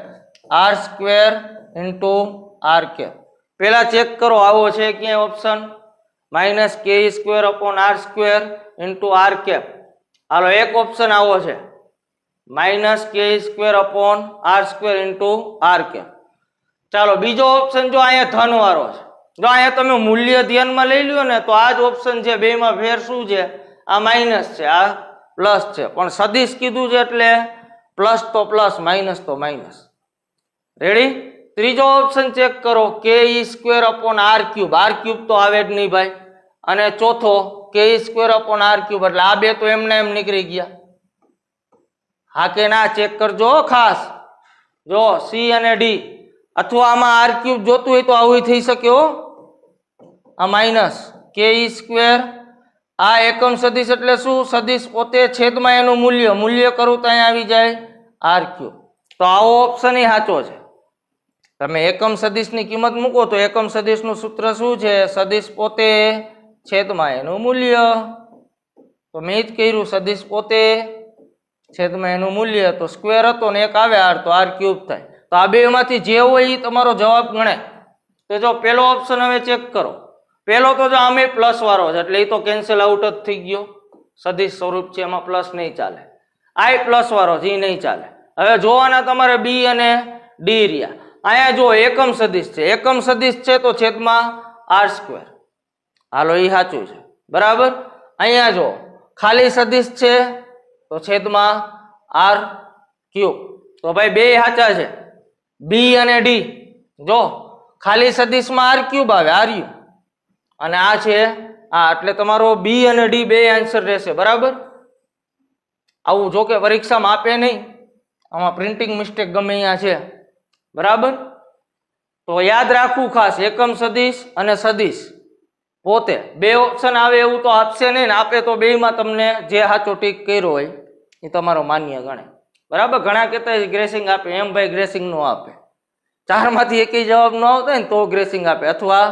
r² into r cap. પેલા ચેક કરો આવો છે ક્યાંય option? Minus ke² upon r² into r cap. હાલો એક ઓપ્શન આવો છે minus ke² upon r² into r cap. ચાલો બીજો ઓપ્શન જો અહીંયા ધન વાળો છે. જો અહીંયા તમે મૂલ્ય ધ્યાનમાં લઈ લ્યો ને તો આ જ ઓપ્શન છે. બેમાં ફેર શું છે? આ માઇનસ છે આ પ્લસ છે. પણ સદિશ કીધું છે એટલે પ્લસ તો પ્લસ માઇનસ તો માઇનસ. રેડી? ત્રીજો ઓપ્શન ચેક કરો ke² અપોન r³. r³ તો આવે જ નહીં ભાઈ. અને ચોથો ke² અપોન r³ એટલે આ બે તો એમને એમ નીકળી ગયા. હા કે ના ચેક કરજો ખાસ. જો સી અને ડી અથવા આમાં r³ જોતું હોય તો આવું થઈ શકે હો. આ માઇનસ ke². આ એકમ સદિશ એટલે શું? સદિશ પોતે છેદમાં એનું મૂલ્ય કરું તો અહીંયા આવી જાય r³. તો આવો ઓપ્શન સાચો છે. તમે એકમ સદિશની કિંમત મૂકો તો એકમ સદિશનું સૂત્ર શું છે? સદિશ પોતે છેદમાં એનું મૂલ્ય. તો મેં જ કર્યું સદિશ પોતે છેદમાં એનું મૂલ્ય. તો સ્ક્વેર હતો ને એક આવે r તો r³ થાય. તો આ બે માંથી જે હોય એ તમારો જવાબ ગણાય. તો જો પેલો ઓપ્શન હવે ચેક કરો. પેલો તો જો આમે પ્લસ વાળો છે એટલે એ તો કેન્સલ આઉટ જ થઈ ગયો. સદિશ સ્વરૂપ છે એમાં પ્લસ નહીં ચાલે. આ પ્લસ વાળો છે એ નહીં ચાલે. હવે જોવાના તમારે બી અને ડી રહ્યા. અહીંયા જો એકમ સદિશ છે. એકમ સદિશ છે તો છેદમાં r². હાલો એ સાચું છે બરાબર. અહીંયા જો ખાલી સદિશ છે તો છેદમાં r³. તો ભાઈ બે સાચા છે બી અને ડી. જો ખાલી સદિશમાં r³ આવે r⁴ અને આ છે આ એટલે તમારો બી અને ડી બે આન્સર રહેશે બરાબર. આવું જો કે પરીક્ષામાં આપે નહીં. આમાં પ્રિન્ટિંગ મિસ્ટેક ગમે અહીંયા છે બરાબર. તો યાદ રાખવું ખાસ એકમ સદિશ અને સદિશ પોતે બે ઓપ્શન આવે એવું તો આપશે નહીં ને. આપે તો બેમાં તમને જે સાચો ટીક કર્યો હોય એ તમારો માન્ય ગણે બરાબર. ઘણા કહેતા ગ્રેસિંગ આપે એમ ભાઈ ગ્રેસિંગ નો આપે. ચારમાંથી એકેય જવાબ ન આવતો હોય ને તો ગ્રેસિંગ આપે અથવા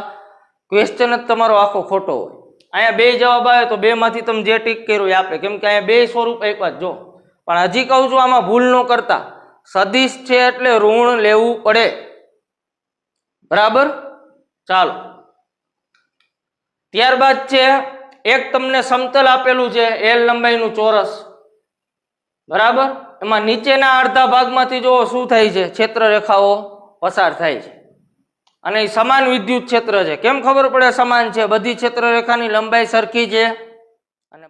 ક્વેશ્ચન જ તમારો આખો ખોટો હોય. અહીંયા બે જવાબ આવે તો બેમાંથી તમે જે ટીક કર્યું એ આપે. કેમ કે અહીંયા બે સ્વરૂપ આપ્યા જ. જો પણ હજી કહું છું આમાં ભૂલ ન કરતા. સદિશ છે એટલે ઋણ લેવું પડે બરાબર. ચાલો ત્યારબાદ છે એક તમને સમતલ આપેલું છે L લંબાઈનું ચોરસ બરાબર. એમાં નીચેના અડધા ભાગમાંથી જો શું થાય છે? ક્ષેત્ર રેખાઓ પસાર થાય છે અને એ સમાન વિદ્યુત ક્ષેત્ર છે. કેમ ખબર પડે સમાન છે? બધી ક્ષેત્ર રેખાની લંબાઈ સરખી છે અને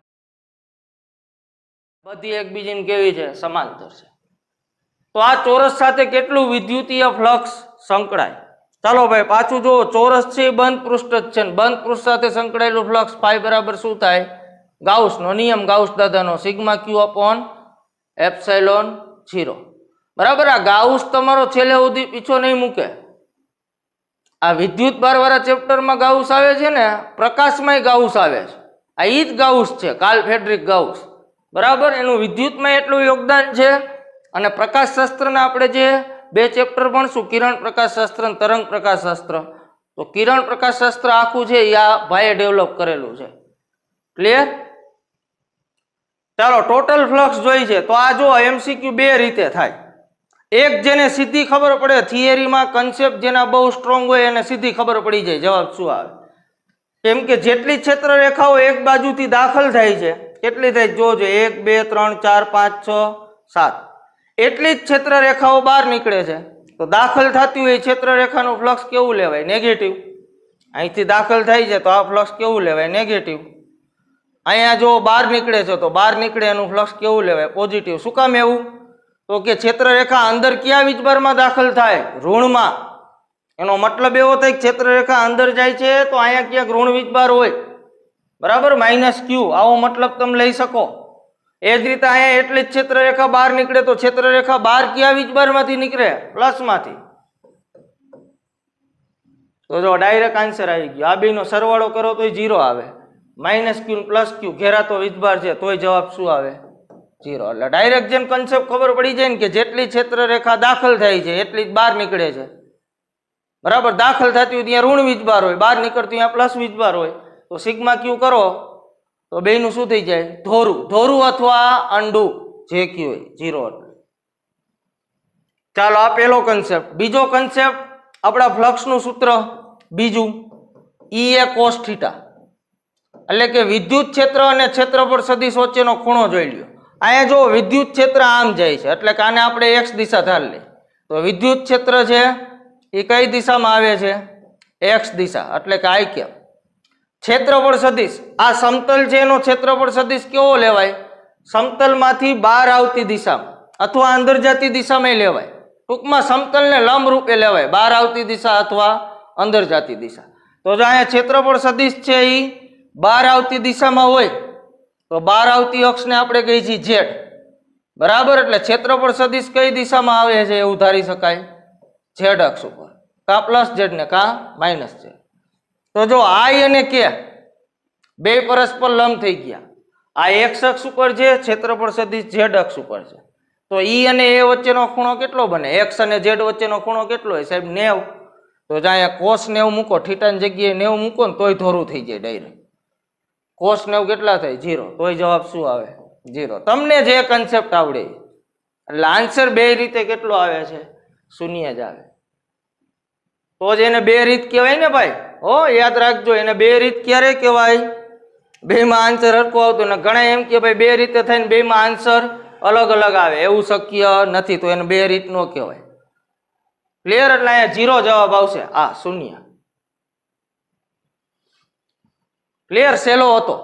બધી એકબીજીને કેવી છે? સમાંતર છે. તો આ ચોરસ સાથે કેટલું વિદ્યુતીય ફ્લક્સ સંકળાય? ચાલો ભાઈ પાછું જો ચોરસ છે એ બંધ પૃષ્ઠ જ છે. બંધ પૃષ્ઠ સાથે સંકળાયેલું ફ્લક્સ ફાઈ બરાબર શું થાય? ગાઉસનો નિયમ, ગાઉસ દાદાનો σq અપોન ε0 બરાબર. આ ગાઉસ તમારો છેલ્લે સુધી પીછો નહીં મૂકે. આ વિદ્યુત ભાર વાળા ચેપ્ટરમાં ગાઉસ આવે છે ને, પ્રકાશમાં ગાઉસ આવે છે. આ ઈ જ ગાઉસ છે, કાર્લ ફ્રેડરિક ગાઉસ બરાબર. એનું વિદ્યુતમાં એટલું યોગદાન છે. અને પ્રકાશશાસ્ત્રના આપણે જે બે ચેપ્ટર ભણશું કિરણ પ્રકાશશાસ્ત્ર અને તરંગ પ્રકાશશાસ્ત્ર. તો કિરણ પ્રકાશશાસ્ત્ર આખું છે એ આ ભાઈએ ડેવલપ કરેલું છે. ક્લિયર? ચાલો ટોટલ ફ્લક્સ જોઈ છે. તો આ જો MCQ બે રીતે થાય. એક જેને સીધી ખબર પડે થિયરીમાં કન્સેપ્ટ જેના બહુ સ્ટ્રોંગ હોય એને સીધી ખબર પડી જાય જવાબ શું આવે. કેમ કે જેટલી ક્ષેત્ર રેખાઓ એક બાજુથી દાખલ થાય છે કેટલી થાય જોજો 1 2 3 4 5 6 7 એટલી જ ક્ષેત્ર રેખાઓ બહાર નીકળે છે. તો દાખલ થતી હોય ક્ષેત્ર રેખાનું ફ્લક્સ કેવું લેવાય? નેગેટિવ. અહીંથી દાખલ થાય છે તો આ ફ્લક્સ કેવું લેવાય? નેગેટિવ. અહીંયા જો બહાર નીકળે છે તો બહાર નીકળે એનું ફ્લક્સ કેવું લેવાય? પોઝિટિવ. શું કામ એવું? તો કે ક્ષેત્ર રેખા અંદર ક્યાં વીજભારમાં દાખલ થાય? ઋણમાં. એનો મતલબ એવો થાય ક્ષેત્ર રેખા અંદર જાય છે તો અહીંયા ક્યાંક ઋણ વીજભાર હોય બરાબર, -q. આવો મતલબ તમે લઈ શકો. એ જ રીતે અહીંયા એટલી જ ક્ષેત્ર રેખા બહાર નીકળે તો ક્ષેત્ર રેખા બહાર ક્યાં વીજભારમાંથી નીકળે? પ્લસમાંથી. તો જો ડાયરેક્ટ આન્સર આવી ગયો. આ બેનો સરવાળો કરો તોય 0 આવે, માઇનસ ક્યુ પ્લસ ક્યુ ઘેરાતો વીજભાર છે તોય જવાબ શું આવે? 0. એટલે ડાયરેક્ટ જેમ કન્સેપ્ટ ખબર પડી જાય ને કે જેટલી ક્ષેત્રરેખા દાખલ થાય છે એટલી જ બહાર નીકળે છે. બરાબર, દાખલ થતી હોય ત્યાં ઋણ વીજભાર હોય, બહાર નીકળતું ત્યાં પ્લસ વીજભાર હોય, તો સિગ્મા ક્યુ કરો તો બેનું શું થઈ જાય? ધોરું. ધોરું અથવા અંડું જે ક્યુ હોય 0. ચાલો આ પહેલો કન્સેપ્ટ. બીજો કન્સેપ્ટ આપણા ફ્લક્સનું સૂત્ર બીજું, E એ કોસ થીટા, એટલે કે વિદ્યુત ક્ષેત્ર અને ક્ષેત્રફળ સદિશ વચ્ચેનો ખૂણો જોઈ લ્યો. અહીંયા જો વિદ્યુત ક્ષેત્ર આમ જાય છે એટલે કે આને આપણે x દિશા ધાર લઈએ, તો વિદ્યુત ક્ષેત્ર છે એ કઈ દિશામાં આવે છે? x દિશા, એટલે કે I કેપ. ક્ષેત્રફળ સદિશ, આ સમતલ છે એનો ક્ષેત્રફળ સદિશ કેવો લેવાય? સમતલમાંથી બહાર આવતી દિશામાં અથવા અંદર જતી દિશામાં લેવાય. ટૂંકમાં સમતલને લંબ રૂપે લેવાય, બહાર આવતી દિશા અથવા અંદર જતી દિશા. તો જો અહીંયા ક્ષેત્રફળ સદિશ છે એ બહાર આવતી દિશામાં હોય તો બહાર આવતી અક્ષને આપણે કહીએ છીએ z. બરાબર, એટલે ક્ષેત્રફળ સદિશ કઈ દિશામાં આવે છે એવું ધારી શકાય? z અક્ષ ઉપર, કા પ્લસ z ને કા માઇનસ z. તો જો I અને k બે પરસ્પર લંબ થઈ ગયા. આ x અક્ષ ઉપર છે, ક્ષેત્રફળ સદિશ z અક્ષ ઉપર છે. તો E અને A વચ્ચેનો ખૂણો કેટલો બને? x અને z વચ્ચેનો ખૂણો કેટલો હોય સાહેબ? 90. તો જો અહીંયા cos 90 મૂકો, થીટાની જગ્યાએ 90 મૂકો ને તોય ધોરું થઈ જાય ડાયરેક્ટ. cos 90 કેટલા થાય? 0. તોય જવાબ શું આવે? 0. તમને જે કન્સેપ્ટ આવડે એટલે આન્સર બે રીતે કેટલો આવે છે? 0 જ આવે. તો જ એને બે રીત કહેવાય ને ભાઈ. યાદ રાખજો, એને બે રીત ક્યારે કહેવાય? બેમાં આન્સર હરખો આવતો. ને ઘણા એમ કે ભાઈ બે રીતે થઈને બેમાં આન્સર અલગ અલગ આવે, એવું શક્ય નથી, તો એને બે રીત નો કહેવાય. ક્લિયર? એટલે અહીંયા 0 જવાબ આવશે. 0. ક્લિયર? સહેલો હતો.